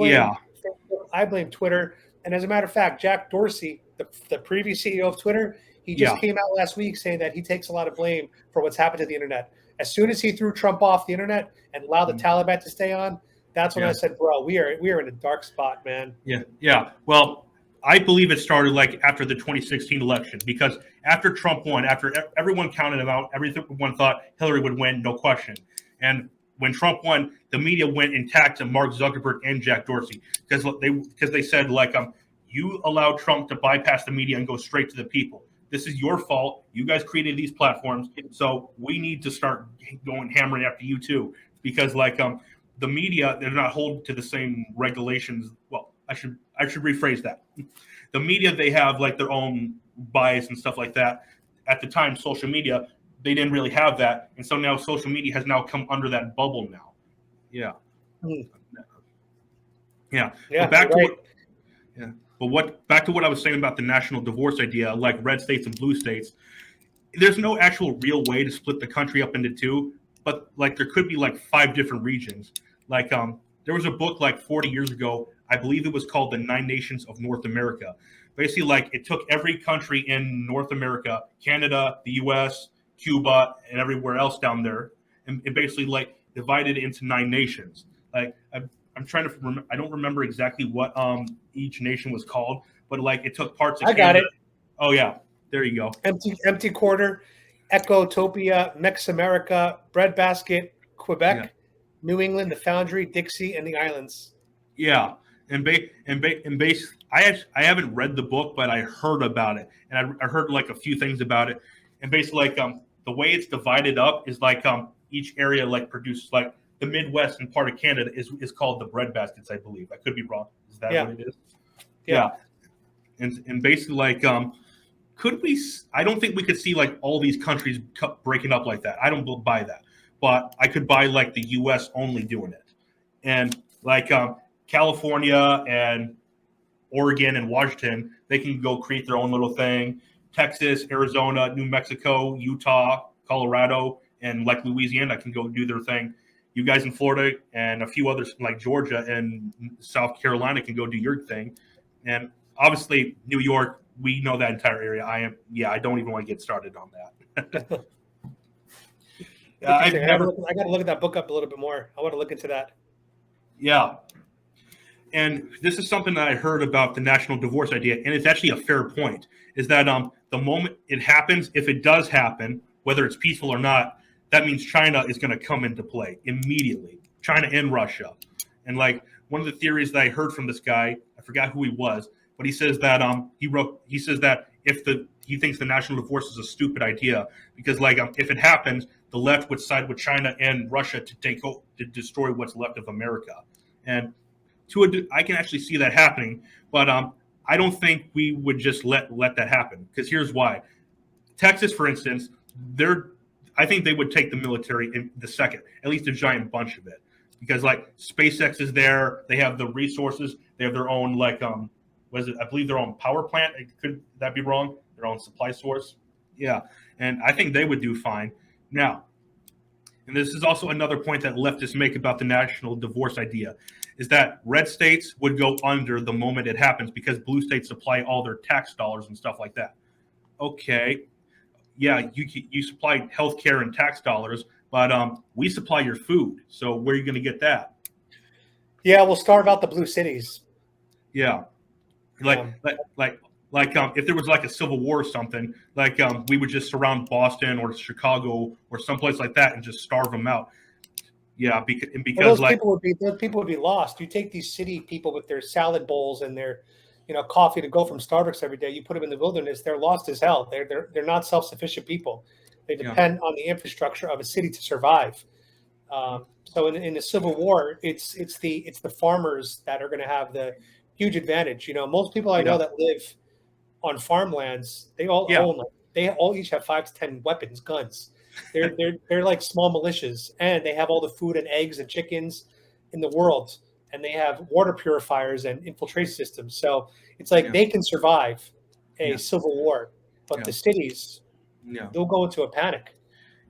blame Twitter. And as a matter of fact, Jack Dorsey, the previous CEO of Twitter, he just came out last week saying that he takes a lot of blame for what's happened to the internet. As soon as he threw Trump off the internet and allowed the Taliban to stay on, that's when I said, bro, we are in a dark spot, man. Yeah. Well, I believe it started like after the 2016 election, because after Trump won, after everyone counted him out, everyone thought Hillary would win, no question. And when Trump won, the media went and attacked Mark Zuckerberg and Jack Dorsey because they said, like, you allowed Trump to bypass the media and go straight to the people. This is your fault. You guys created these platforms, so we need to start going hammering after you too, because like the media, they're not held to the same regulations. Well, I should rephrase that. The media, they have like their own bias and stuff like that. At the time, social media, they didn't really have that, and so now social media has now come under that bubble now. Yeah. Back to what I was saying about the national divorce idea, like red states and blue states. There's no actual real way to split the country up into two, but like there could be like 5 different regions. Like there was a book like 40 years ago, I believe it was called The 9 Nations of North America. Basically, like it took every country in North America, Canada, the US, Cuba, and everywhere else down there, and basically like divided it into 9 nations. Like I'm trying to remember, I don't remember exactly what each nation was called, but like it took parts of Canada. Got it. Oh yeah, there you go. Empty Quarter, Ecotopia, Mex-America, Breadbasket, Quebec, New England, the Foundry, Dixie, and the Islands. Yeah, I haven't read the book, but I heard about it, and I heard like a few things about it, and basically like the way it's divided up is like each area like produces like. The Midwest and part of Canada is called the breadbaskets, I believe. I could be wrong. Is that what it is? Yeah. And basically, like, could we? I don't think we could see like all these countries breaking up like that. I don't buy that. But I could buy like the U.S. only doing it, and like California and Oregon and Washington, they can go create their own little thing. Texas, Arizona, New Mexico, Utah, Colorado, and like Louisiana can go do their thing. You guys in Florida and a few others like Georgia and South Carolina can go do your thing. And obviously New York, we know that entire area. I don't even want to get started on that. I got to look at that book up a little bit more. I want to look into that. Yeah. And this is something that I heard about the national divorce idea, and it's actually a fair point, is that the moment it happens, if it does happen, whether it's peaceful or not, that means China is going to come into play immediately. China and Russia. And like one of the theories that I heard from this guy, I forgot who he was, but he says that he says that he thinks the national divorce is a stupid idea because like if it happens, the left would side with China and Russia to destroy what's left of America. And I can actually see that happening, but I don't think we would just let that happen, because here's why. Texas, for instance, I think they would take the military in the second, at least a giant bunch of it, because like SpaceX is there, they have the resources, they have their own what is it? I believe their own power plant. Could that be wrong? Their own supply source. Yeah, and I think they would do fine. Now, and this is also another point that leftists make about the national divorce idea, is that red states would go under the moment it happens because blue states supply all their tax dollars and stuff like that. Okay, yeah, you supply healthcare and tax dollars, but we supply your food. So where are you going to get that? Yeah, we'll starve out the blue cities. Yeah, if there was like a civil war or something, we would just surround Boston or Chicago or someplace like that and just starve them out. Yeah, because those people would be lost. You take these city people with their salad bowls and their, coffee to go from Starbucks every day. You put them in the wilderness, they're lost as hell. They're not self-sufficient people. They depend on the infrastructure of a city to survive. So in the Civil War, it's the farmers that are going to have the huge advantage. Most people I know that live on farmlands, they all own, they all each have 5 to 10 weapons, guns. They're like small militias, and they have all the food and eggs and chickens in the world, and they have water purifiers and infiltration systems. So it's like they can survive a civil war, but the cities, they'll go into a panic.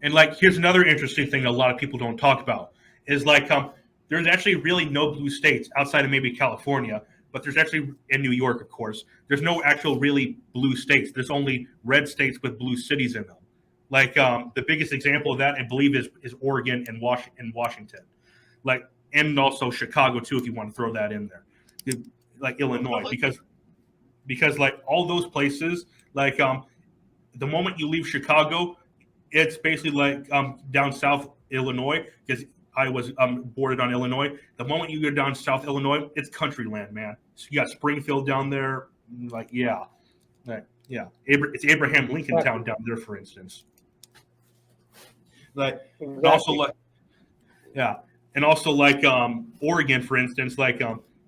And here's another interesting thing a lot of people don't talk about is there's actually really no blue states outside of maybe California, but there's actually in New York, of course. There's no actual really blue states. There's only red states with blue cities in them. The biggest example of that, I believe, is Oregon and Washington, and also Chicago too, if you want to throw that in there, Illinois, because all those places, the moment you leave Chicago, it's basically down south Illinois, because I was bordered on Illinois. The moment you go down South Illinois, it's country land, man. So you got Springfield down there, it's Abraham Lincoln town down there, for instance. And also Oregon, for instance.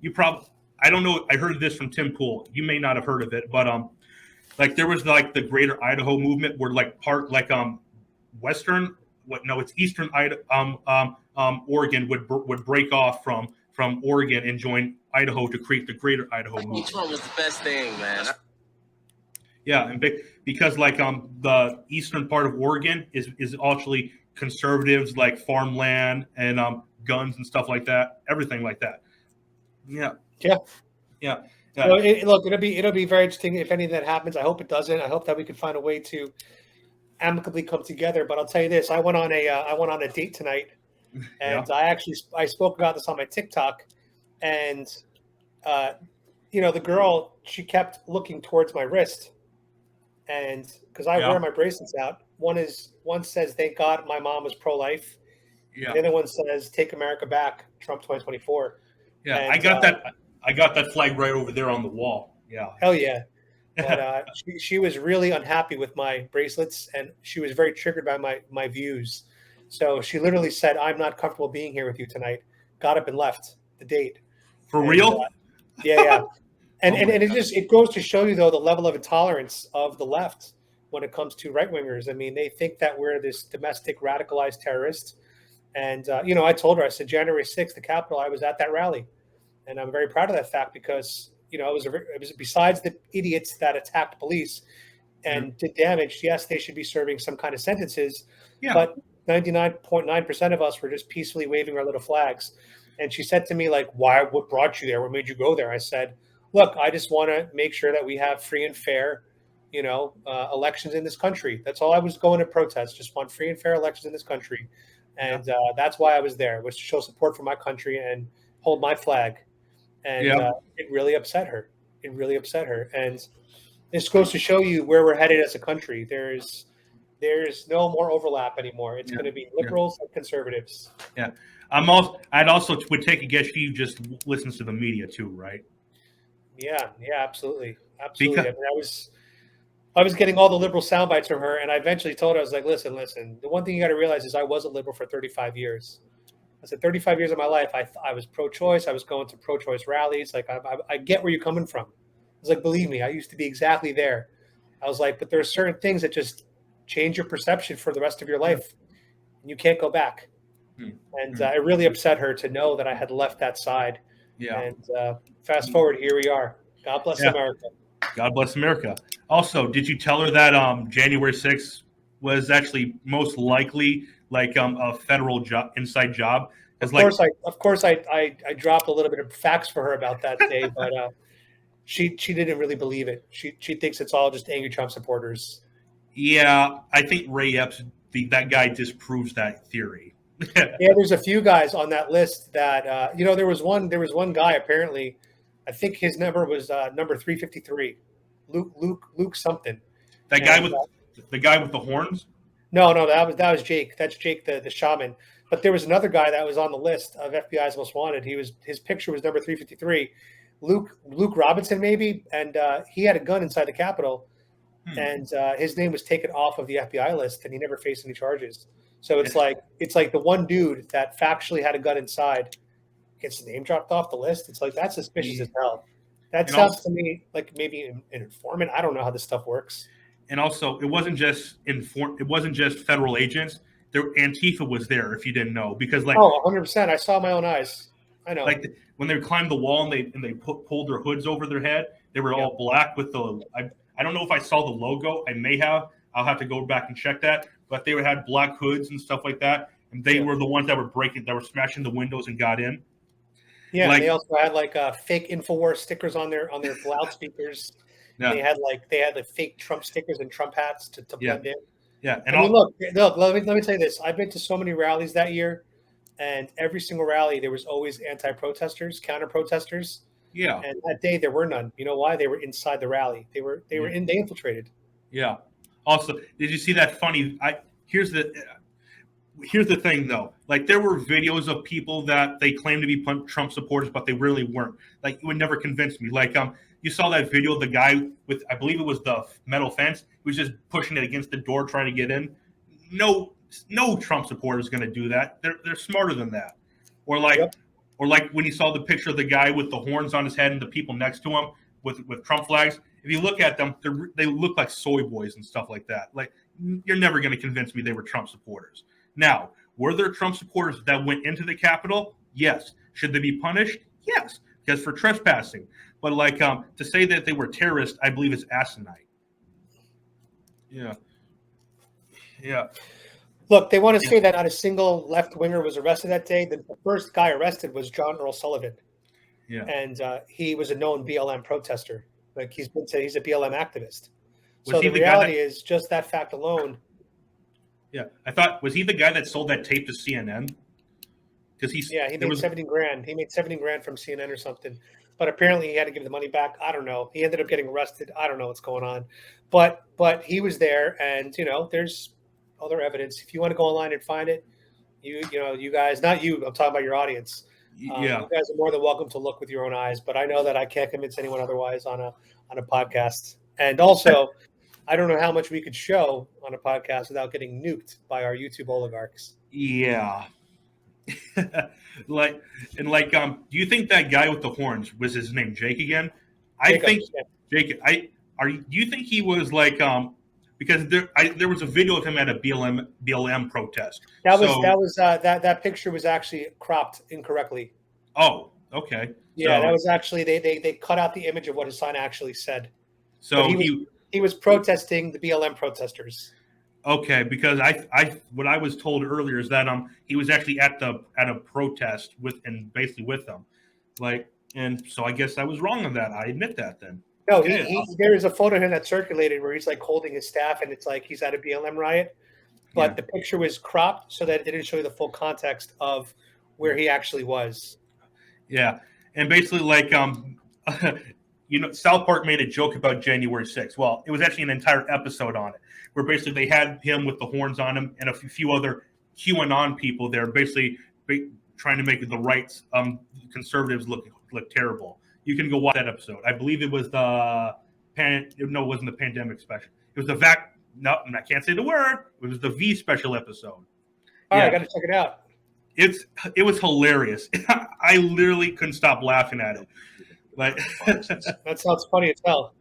You probably, I don't know. I heard this from Tim Pool. You may not have heard of it, but there was the Greater Idaho movement, where western. It's eastern Oregon would break off from Oregon and join Idaho to create the Greater Idaho movement. Each one was the best thing, man. Yeah, and because the eastern part of Oregon is actually conservatives, farmland and guns and stuff like that, everything like that. Yeah. So it'll be very interesting if any of that happens. I hope it doesn't. I hope that we can find a way to amicably come together. But I'll tell you this: I went on a date tonight, and I spoke about this on my TikTok, and the girl, she kept looking towards my wrist, and because I wear my bracelets out, one says, "Thank God my mom was pro-life." Yeah. The other one says, "Take America Back, Trump 2024." Yeah, and, I got that flag right over there on the wall. Yeah. Hell yeah. But she was really unhappy with my bracelets, and she was very triggered by my views. So she literally said, "I'm not comfortable being here with you tonight." Got up and left the date. For real? Yeah. And it goes to show you, though, the level of intolerance of the left when it comes to right wingers. I mean, they think that we're this domestic radicalized terrorist. And I told her, I said, January 6th, the Capitol, I was at that rally, and I'm very proud of that fact because it was besides the idiots that attacked police and did damage. Yes, they should be serving some kind of sentences, but 99.9% of us were just peacefully waving our little flags. And she said to me, what brought you there? What made you go there? I said, look, I just want to make sure that we have free and fair, elections in this country. That's all I was going to protest. Just want free and fair elections in this country. And that's why I was there, was to show support for my country and hold my flag. And it really upset her. And this goes to show you where we're headed as a country. There's no more overlap anymore. It's going to be liberals and conservatives. Yeah. I'd also would take a guess you just listens to the media too, right? Yeah, absolutely. Because I was getting all the liberal sound bites from her, and I eventually told her, I was like, listen, the one thing you got to realize is I was a liberal for 35 years. I said 35 years of my life, I was pro-choice. I was going to pro-choice rallies. I get where you're coming from. I was like, believe me, I used to be exactly there. I was like, but there are certain things that just change your perception for the rest of your life. You can't go back. And it really upset her to know that I had left that side. Yeah. And fast forward, here we are. God bless America. God bless America. Also, did you tell her that January 6th was actually most likely like a federal inside job? Of course, I dropped a little bit of facts for her about that day, but she didn't really believe it. She thinks it's all just angry Trump supporters. Yeah, I think Ray Epps, that guy, disproves that theory. Yeah, there's a few guys on that list that there was one guy apparently. I think his number was number 353, Luke something. That guy with the guy with the horns. No, that was Jake. That's Jake the shaman. But there was another guy that was on the list of FBI's most wanted. His picture was number 353, Luke Robinson maybe, and he had a gun inside the Capitol, and his name was taken off of the FBI list, and he never faced any charges. So it's like the one dude that factually had a gun inside gets his name dropped off the list. It's like, that's suspicious as hell. That sounds to me like maybe an informant. I don't know how this stuff works. And also, it wasn't just federal agents. Antifa was there, if you didn't know, because 100%. I saw my own eyes. I know. Like when they climbed the wall and they pulled their hoods over their head, they were all black with the. I don't know if I saw the logo. I may have. I'll have to go back and check that. But they had black hoods and stuff like that, and they were the ones that were smashing the windows and got in. Yeah, they also had fake InfoWars stickers on their loudspeakers. Yeah. They had the fake Trump stickers and Trump hats to blend in. Yeah, and look. Let me tell you this. I've been to so many rallies that year, and every single rally there was always anti-protesters, counter-protesters. Yeah. And that day there were none. You know why? They were inside the rally. They infiltrated. Yeah. Also, did you see that funny? Here's the thing though. Like, there were videos of people that they claimed to be Trump supporters, but they really weren't. Like, it would never convince me. Like, you saw that video of the guy with, I believe it was the metal fence, who was just pushing it against the door trying to get in. No Trump supporter is going to do that. They're smarter than that. Or like when you saw the picture of the guy with the horns on his head and the people next to him with Trump flags. If you look at them, they look like soy boys and stuff like that. Like, you're never going to convince me they were Trump supporters. Now, were there Trump supporters that went into the Capitol? Yes. Should they be punished? Yes, because for trespassing. But to say that they were terrorists, I believe is asinine. Yeah. Yeah. Look, they want to say that not a single left winger was arrested that day. The first guy arrested was John Earl Sullivan. Yeah. And he was a known BLM protester. Like, he's a BLM activist. So the reality is, just that fact alone. Yeah, was he the guy that sold that tape to CNN? Because he made $70,000. He made $70,000 from CNN or something. But apparently he had to give the money back. I don't know. He ended up getting arrested. I don't know what's going on. But he was there, and there's other evidence. If you want to go online and find it, you guys, not you, I'm talking about your audience. You guys are more than welcome to look with your own eyes, but I know that I can't convince anyone otherwise on a podcast. And also, I don't know how much we could show on a podcast without getting nuked by our YouTube oligarchs. Yeah. Do you think that guy with the horns was his name Jake again? Jake. Do you think he was because there was a video of him at a BLM protest. That picture was actually cropped incorrectly. Oh, okay. Yeah, that was actually they cut out the image of what his sign actually said. So he was protesting the BLM protesters. Okay, because what I was told earlier is that he was actually at a protest with them, and so I guess I was wrong on that. I admit that then. No, there is a photo of him that circulated where he's holding his staff, and it's like he's at a BLM riot, but the picture was cropped so that it didn't show you the full context of where he actually was. Yeah, and basically South Park made a joke about January 6th. Well, it was actually an entire episode on it, where basically they had him with the horns on him and a few other QAnon people there, basically trying to make the rights conservatives look terrible. You can go watch that episode. I believe it was it wasn't the pandemic special. It was the I can't say the word. It was the V special episode. All right, I got to check it out. It was hilarious. I literally couldn't stop laughing at it. That sounds funny as hell.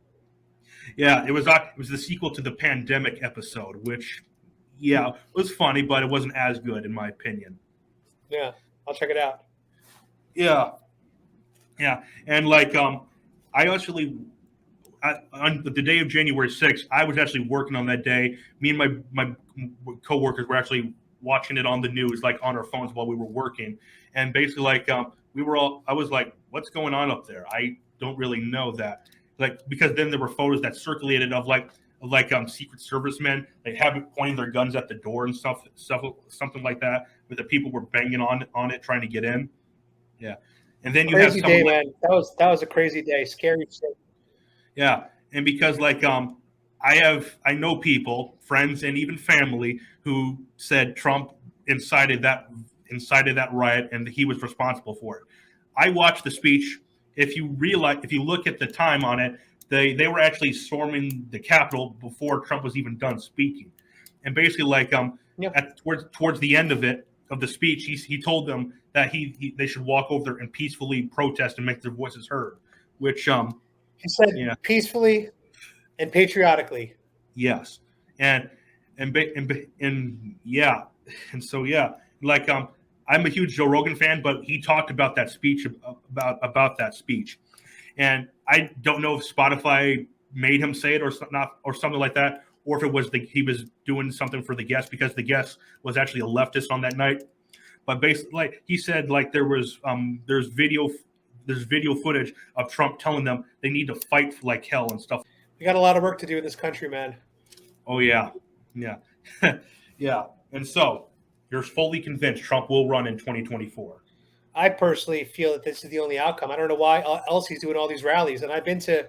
Yeah, it was the sequel to the pandemic episode, which yeah was funny, but it wasn't as good in my opinion. Yeah, I'll check it out. Yeah, yeah, and like I actually on the day of January 6th, I was actually working on that day. Me and my coworkers were actually watching it on the news, like on our phones while we were working, and basically like we were all. I was like, "What's going on up there?" I don't really know that, like because then there were photos that circulated of like Secret Service men like having pointing their guns at the door and stuff something like that, where the people were banging on it trying to get in. Yeah, and then you have Crazy someone day, like man. That was a crazy day. Scary shit. yeah, and because like I know people, friends, and even family who said Trump incited that riot and he was responsible for it. I watched the speech. If you look at the time on it, they were actually storming the Capitol before Trump was even done speaking, and basically like Yep. towards the end of the speech, he told them that they should walk over there and peacefully protest and make their voices heard, which He said yeah. peacefully and patriotically. Yes, and and yeah, and so yeah, like I'm a huge Joe Rogan fan, but he talked about that speech about that speech, and I don't know if Spotify made him say it or not or something like that, or if it was he was doing something for the guest because the guest was actually a leftist on that night. But basically, like he said, like there's video footage of Trump telling them they need to fight for like hell and stuff. We got a lot of work to do in this country, man. Oh yeah, yeah, yeah. And so you're fully convinced Trump will run in 2024. I personally feel that this is the only outcome. I don't know why else he's doing all these rallies. And I've been to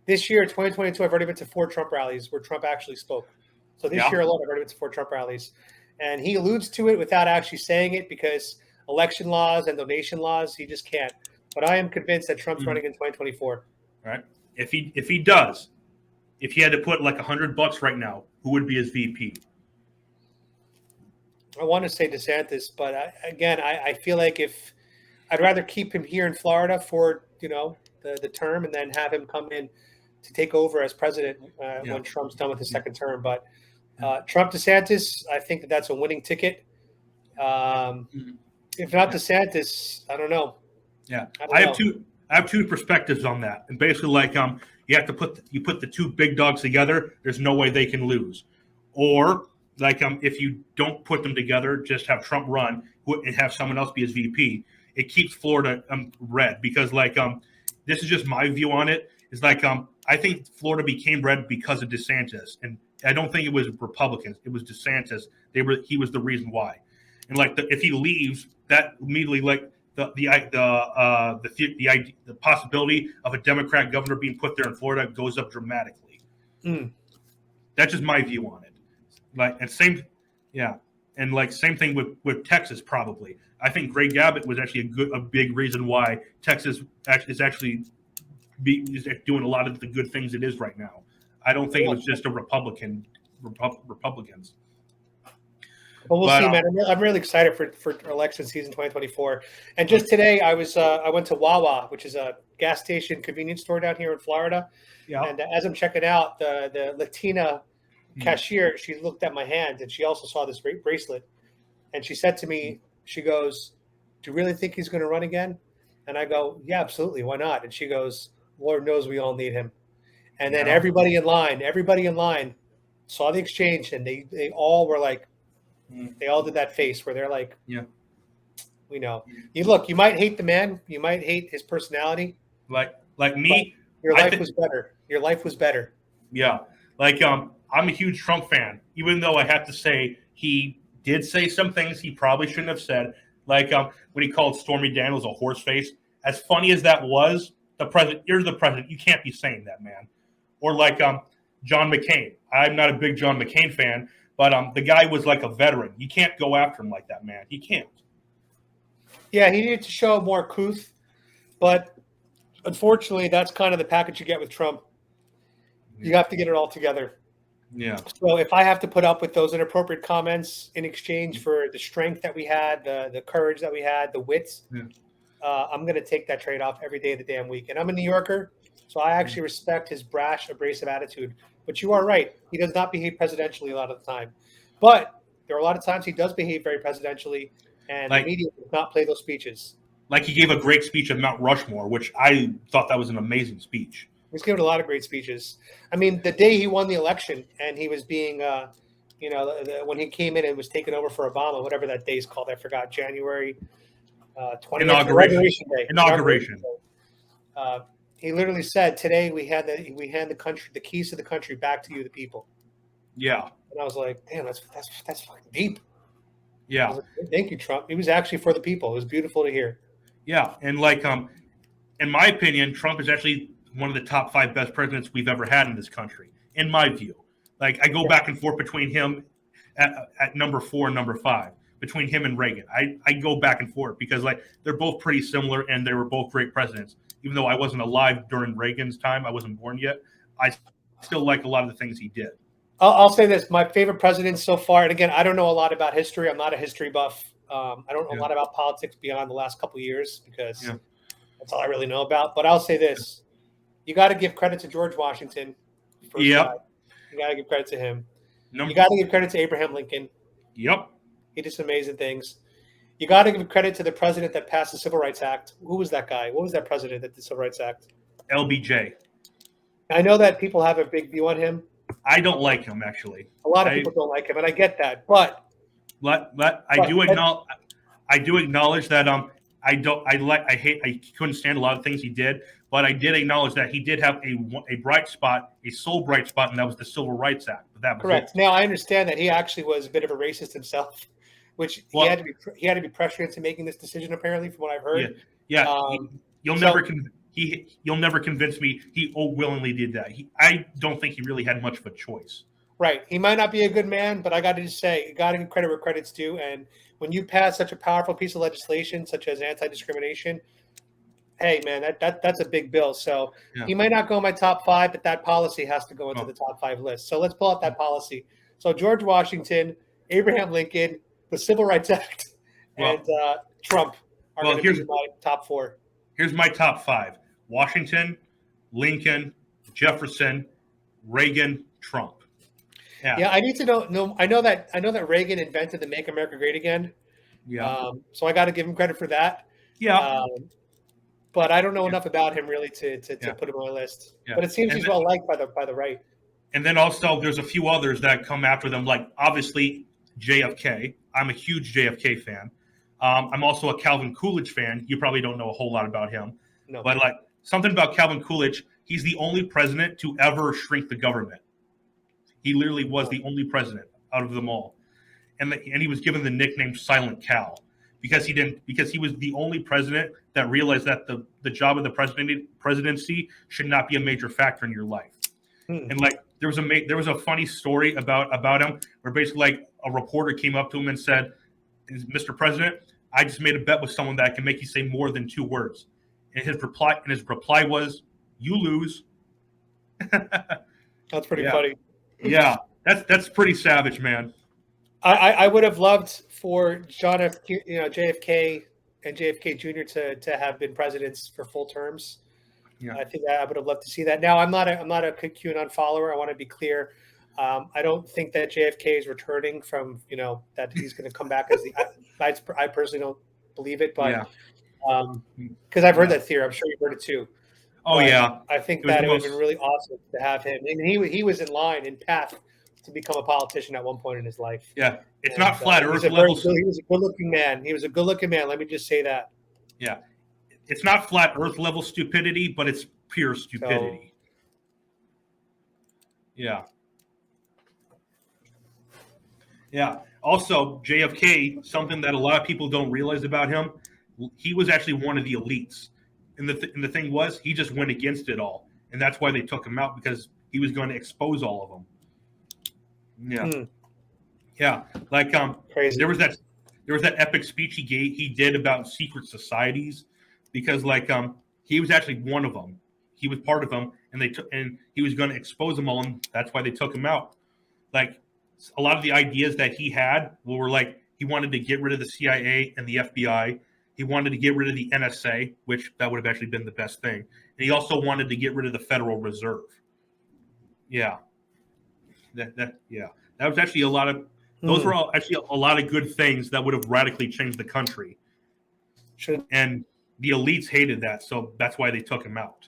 this year, 2022. I've already been to 4 Trump rallies where Trump actually spoke. So this Yeah. year alone, I've already been to 4 Trump rallies, and he alludes to it without actually saying it because election laws and donation laws, he just can't. But I am convinced that Trump's running in 2024. All right. If he does, if he had to put like $100 right now, who would be his VP? I want to say DeSantis, but I feel like if I'd rather keep him here in Florida for the term and then have him come in to take over as president when Trump's done with his second term. But Trump DeSantis, I think that's a winning ticket. If not DeSantis, I don't know. Yeah, I have two perspectives on that, and basically like you have to put the two big dogs together. There's no way they can lose, or like if you don't put them together, just have Trump run and have someone else be his VP. It keeps Florida red because like this is just my view on it. It's like I think Florida became red because of DeSantis, and I don't think it was Republicans. It was DeSantis. He was the reason why, and like if he leaves, that immediately like. The possibility of a Democrat governor being put there in Florida goes up dramatically. That's just my view on it. Like and same thing with Texas probably. I think Greg Abbott was actually a big reason why Texas is actually doing a lot of the good things it is right now. I don't think it was just a Republicans. Well, we'll see, man. I'm really excited for election season 2024. And just today, I went to Wawa, which is a gas station convenience store down here in Florida. Yeah. And as I'm checking out, the Latina cashier, she looked at my hand and she also saw this bracelet, and she said to me, she goes, "Do you really think he's going to run again?" And I go, "Yeah, absolutely. Why not?" And she goes, "Lord knows we all need him." And then everybody in line saw the exchange, and they all were like. They all did that face where they're like, "Yeah, we know." You might hate the man, you might hate his personality. Like me, your life was better. Your life was better. Yeah, like I'm a huge Trump fan, even though I have to say he did say some things he probably shouldn't have said. Like when he called Stormy Daniels a horse face. As funny as that was, you're the president. You can't be saying that, man. Or like John McCain. I'm not a big John McCain fan. But the guy was like a veteran. You can't go after him like that, man. You can't. Yeah, he needed to show more couth. But unfortunately, that's kind of the package you get with Trump. You have to get it all together. Yeah. So if I have to put up with those inappropriate comments in exchange for the strength that we had, the courage that we had, the wits, I'm going to take that trade off every day of the damn week. And I'm a New Yorker, so I actually respect his brash, abrasive attitude. But you are right; he does not behave presidentially a lot of the time. But there are a lot of times he does behave very presidentially, and the Like media does not play those speeches. like he gave a great speech at Mount Rushmore, which I thought that was an amazing speech. He's given a lot of great speeches. I mean, the day he won the election and he was being, when he came in and was taking over for Obama, whatever that day is called, I forgot, January 20th. Inauguration. Day. Inauguration. He literally said, "Today we hand the country, the keys to the country, back to you, the people." Yeah. And I was like, "Damn, that's fucking deep." I Yeah. was like, "Thank you, Trump." He was actually for the people. It was beautiful to hear. Yeah. And like in my opinion, Trump is actually one of the top 5 best presidents we've ever had in this country, in my view. Like I go back and forth between him at number 4 and number 5, between him and Reagan. I go back and forth because like they're both pretty similar and they were both great presidents. Even though I wasn't alive during Reagan's time, I wasn't born yet. I still like a lot of the things he did. I'll say this: my favorite president so far, and again, I don't know a lot about history. I'm not a history buff. I don't know a lot about politics beyond the last couple of years because that's all I really know about. But I'll say this: you got to give credit to George Washington. Yep. You got to give credit to him. You got to give credit to Abraham Lincoln. Yep. He did some amazing things. You got to give credit to the president that passed the Civil Rights Act. Who was that guy? What was that president that did the Civil Rights Act? LBJ. I know that people have a big view on him. I don't like him, actually. A lot of people don't like him, and I get that. But I do acknowledge that I couldn't stand a lot of things he did, but I did acknowledge that he did have a bright spot, a sole bright spot, and that was the Civil Rights Act. But that was correct. it. Now I understand that he actually was a bit of a racist himself, which he had to be pressured into making this decision. Apparently, from what I've heard. You'll never convince me he willingly did that. I don't think he really had much of a choice. Right. He might not be a good man, but I got to just say, you got to give credit where credit's due. And when you pass such a powerful piece of legislation, such as anti-discrimination, hey, man, that's a big bill. So he might not go in my top 5, but that policy has to go into the top 5 list. So let's pull out that policy. So George Washington, Abraham Lincoln, the Civil Rights Act, and Trump are going to be my top 4. Here's my top 5: Washington, Lincoln, Jefferson, Reagan, Trump. Yeah, I need to know. I know that Reagan invented the "Make America Great Again." Yeah. So I got to give him credit for that. Yeah. But I don't know enough about him really to put him on my list. Yeah. But it seems he's well liked by the right. And then also there's a few others that come after them, like obviously JFK. I'm a huge JFK fan. I'm also a Calvin Coolidge fan. You probably don't know a whole lot about him. No. But like something about Calvin Coolidge, he's the only president to ever shrink the government. He literally was the only president out of them all. And he was given the nickname Silent Cal because he was the only president that realized that the job of the presidency should not be a major factor in your life. And like there was a funny story about him where basically like a reporter came up to him and said, "Mr. President, I just made a bet with someone that can make you say more than 2 words." And his reply was, "You lose." That's pretty funny. Yeah, that's pretty savage, man. I would have loved for JFK and JFK Jr. to have been presidents for full terms. Yeah. I think I would have loved to see that. Now I'm not a QAnon follower. I want to be clear. I don't think that JFK is returning from that he's going to come back as the. I personally don't believe it, but because I've heard that theory, I'm sure you've heard it too. Oh yeah, I think that it would have been really awesome to have him, and he was in line in path to become a politician at one point in his life. Yeah, it's not flat earth level. He was a good-looking man. He was a good-looking man. Let me just say that. Yeah, it's not flat earth level stupidity, but it's pure stupidity. Yeah. Yeah. Also, JFK, something that a lot of people don't realize about him, he was actually one of the elites. And the thing was, he just went against it all. And that's why they took him out, because he was going to expose all of them. Yeah. Yeah. Like crazy. There was that epic speech he did about secret societies, because like he was actually one of them. He was part of them, and he was going to expose them all, and that's why they took him out. Like a lot of the ideas that he had were like he wanted to get rid of the CIA and the FBI. He wanted to get rid of the NSA, which that would have actually been the best thing. And he also wanted to get rid of the Federal Reserve. Yeah. That was actually a lot of those were actually a lot of good things that would have radically changed the country. And the elites hated that, so that's why they took him out.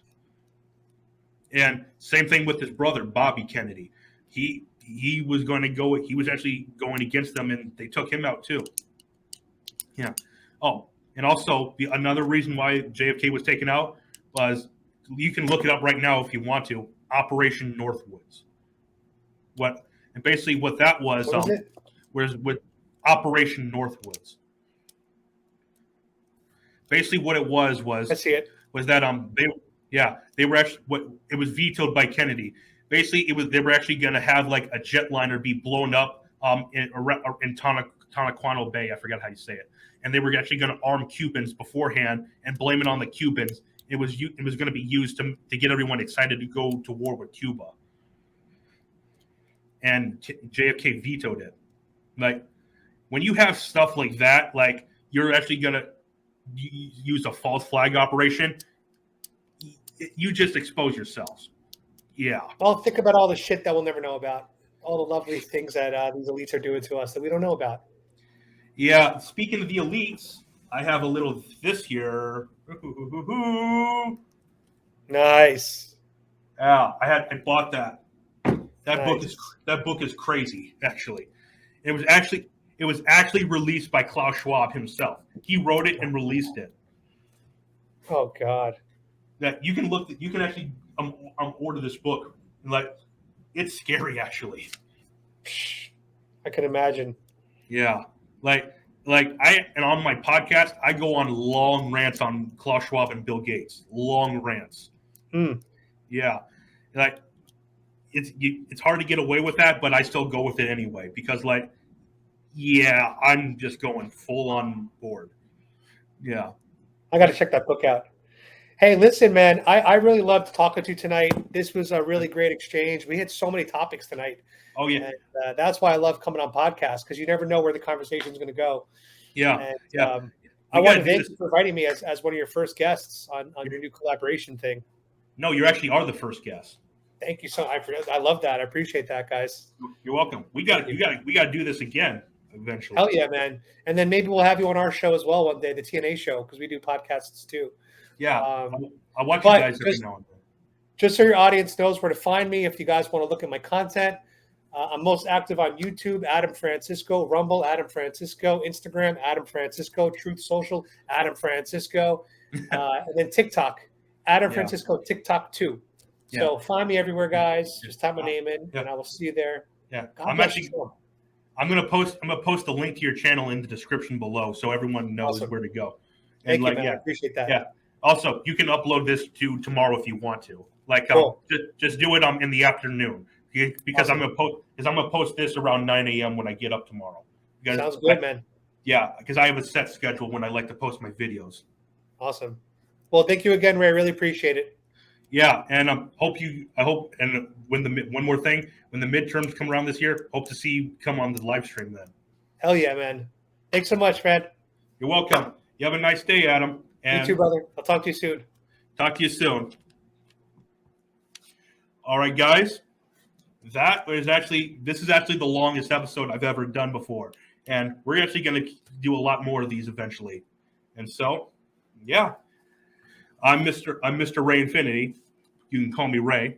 And same thing with his brother, Bobby Kennedy. He was going to go. He was actually going against them, and they took him out too. Yeah. Oh, and also another reason why JFK was taken out was, you can look it up right now if you want to, Operation Northwoods. And basically what that was, was with Operation Northwoods. Basically what it was I see it. was that they were actually, it was vetoed by Kennedy. Basically they were actually going to have like a jetliner be blown up in Tonnaquano Bay. I forgot how you say it. And they were actually going to arm Cubans beforehand and blame it on the Cubans. It was going to be used to get everyone excited to go to war with Cuba. And JFK vetoed it. Like, when you have stuff like that, like you're actually going to use a false flag operation, you just expose yourselves. Yeah. Well, think about all the shit that we'll never know about. All the lovely things that these elites are doing to us that we don't know about. Yeah. Speaking of the elites, I have a little this here. Nice. Yeah, I bought that. Nice. That book is crazy. Actually, it was actually released by Klaus Schwab himself. He wrote it and released it. Oh God. That you can actually order this book. Like, it's scary actually. I can imagine. Yeah, like and on my podcast, I go on long rants on Klaus Schwab and Bill Gates. Long rants. Yeah, like it's hard to get away with that, but I still go with it anyway because, like, yeah, I'm just going full on board. Yeah, I got to check that book out. Hey, listen, man, I really loved talking to you tonight. This was a really great exchange. We hit so many topics tonight. Oh yeah, and, that's why I love coming on podcasts, because you never know where the conversation is going to go. Yeah, and, yeah. I want to thank you for inviting me as one of your first guests on your new collaboration thing. No, you actually are the first guest. Thank you so much. I love that. I appreciate that, guys. You're welcome. We got to do this again eventually. Hell yeah, man. And then maybe we'll have you on our show as well one day, the TNA show, because we do podcasts too. Yeah, I watch you guys every now and then. Just so your audience knows where to find me, if you guys want to look at my content, I'm most active on YouTube, Adam Francisco, Rumble, Adam Francisco, Instagram, Adam Francisco, Truth Social, Adam Francisco, and then TikTok, Adam Francisco, TikTok too. So find me everywhere, guys. Just type my name in, and I will see you there. Yeah, I'm gonna post the link to your channel in the description below, so everyone knows where to go. And Thank you, man. I appreciate that. Yeah. Also, you can upload this to tomorrow if you want to. Like, cool. just do it in the afternoon, because I'm gonna post this around 9 a.m. when I get up tomorrow. Sounds good, man. Yeah, because I have a set schedule when I like to post my videos. Awesome. Well, thank you again, Ray. I really appreciate it. Yeah, and and one more thing, when the midterms come around this year, hope to see you come on the live stream then. Hell yeah, man. Thanks so much, man. You're welcome. You have a nice day, Adam. And you too, brother. I'll talk to you soon. Talk to you soon. All right, guys. This is actually the longest episode I've ever done before. And we're actually going to do a lot more of these eventually. And so, yeah. I'm Mr. Ray Infinity. You can call me Ray.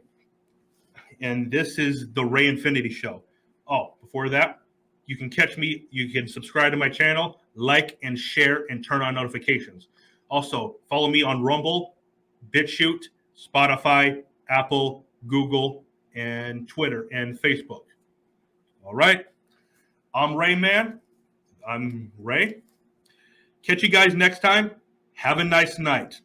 And this is the Ray Infinity Show. Oh, before that, you can catch me. You can subscribe to my channel, like and share, and turn on notifications. Also, follow me on Rumble, BitChute, Spotify, Apple, Google, and Twitter and Facebook. All right. I'm Ray Man. I'm Ray. Catch you guys next time. Have a nice night.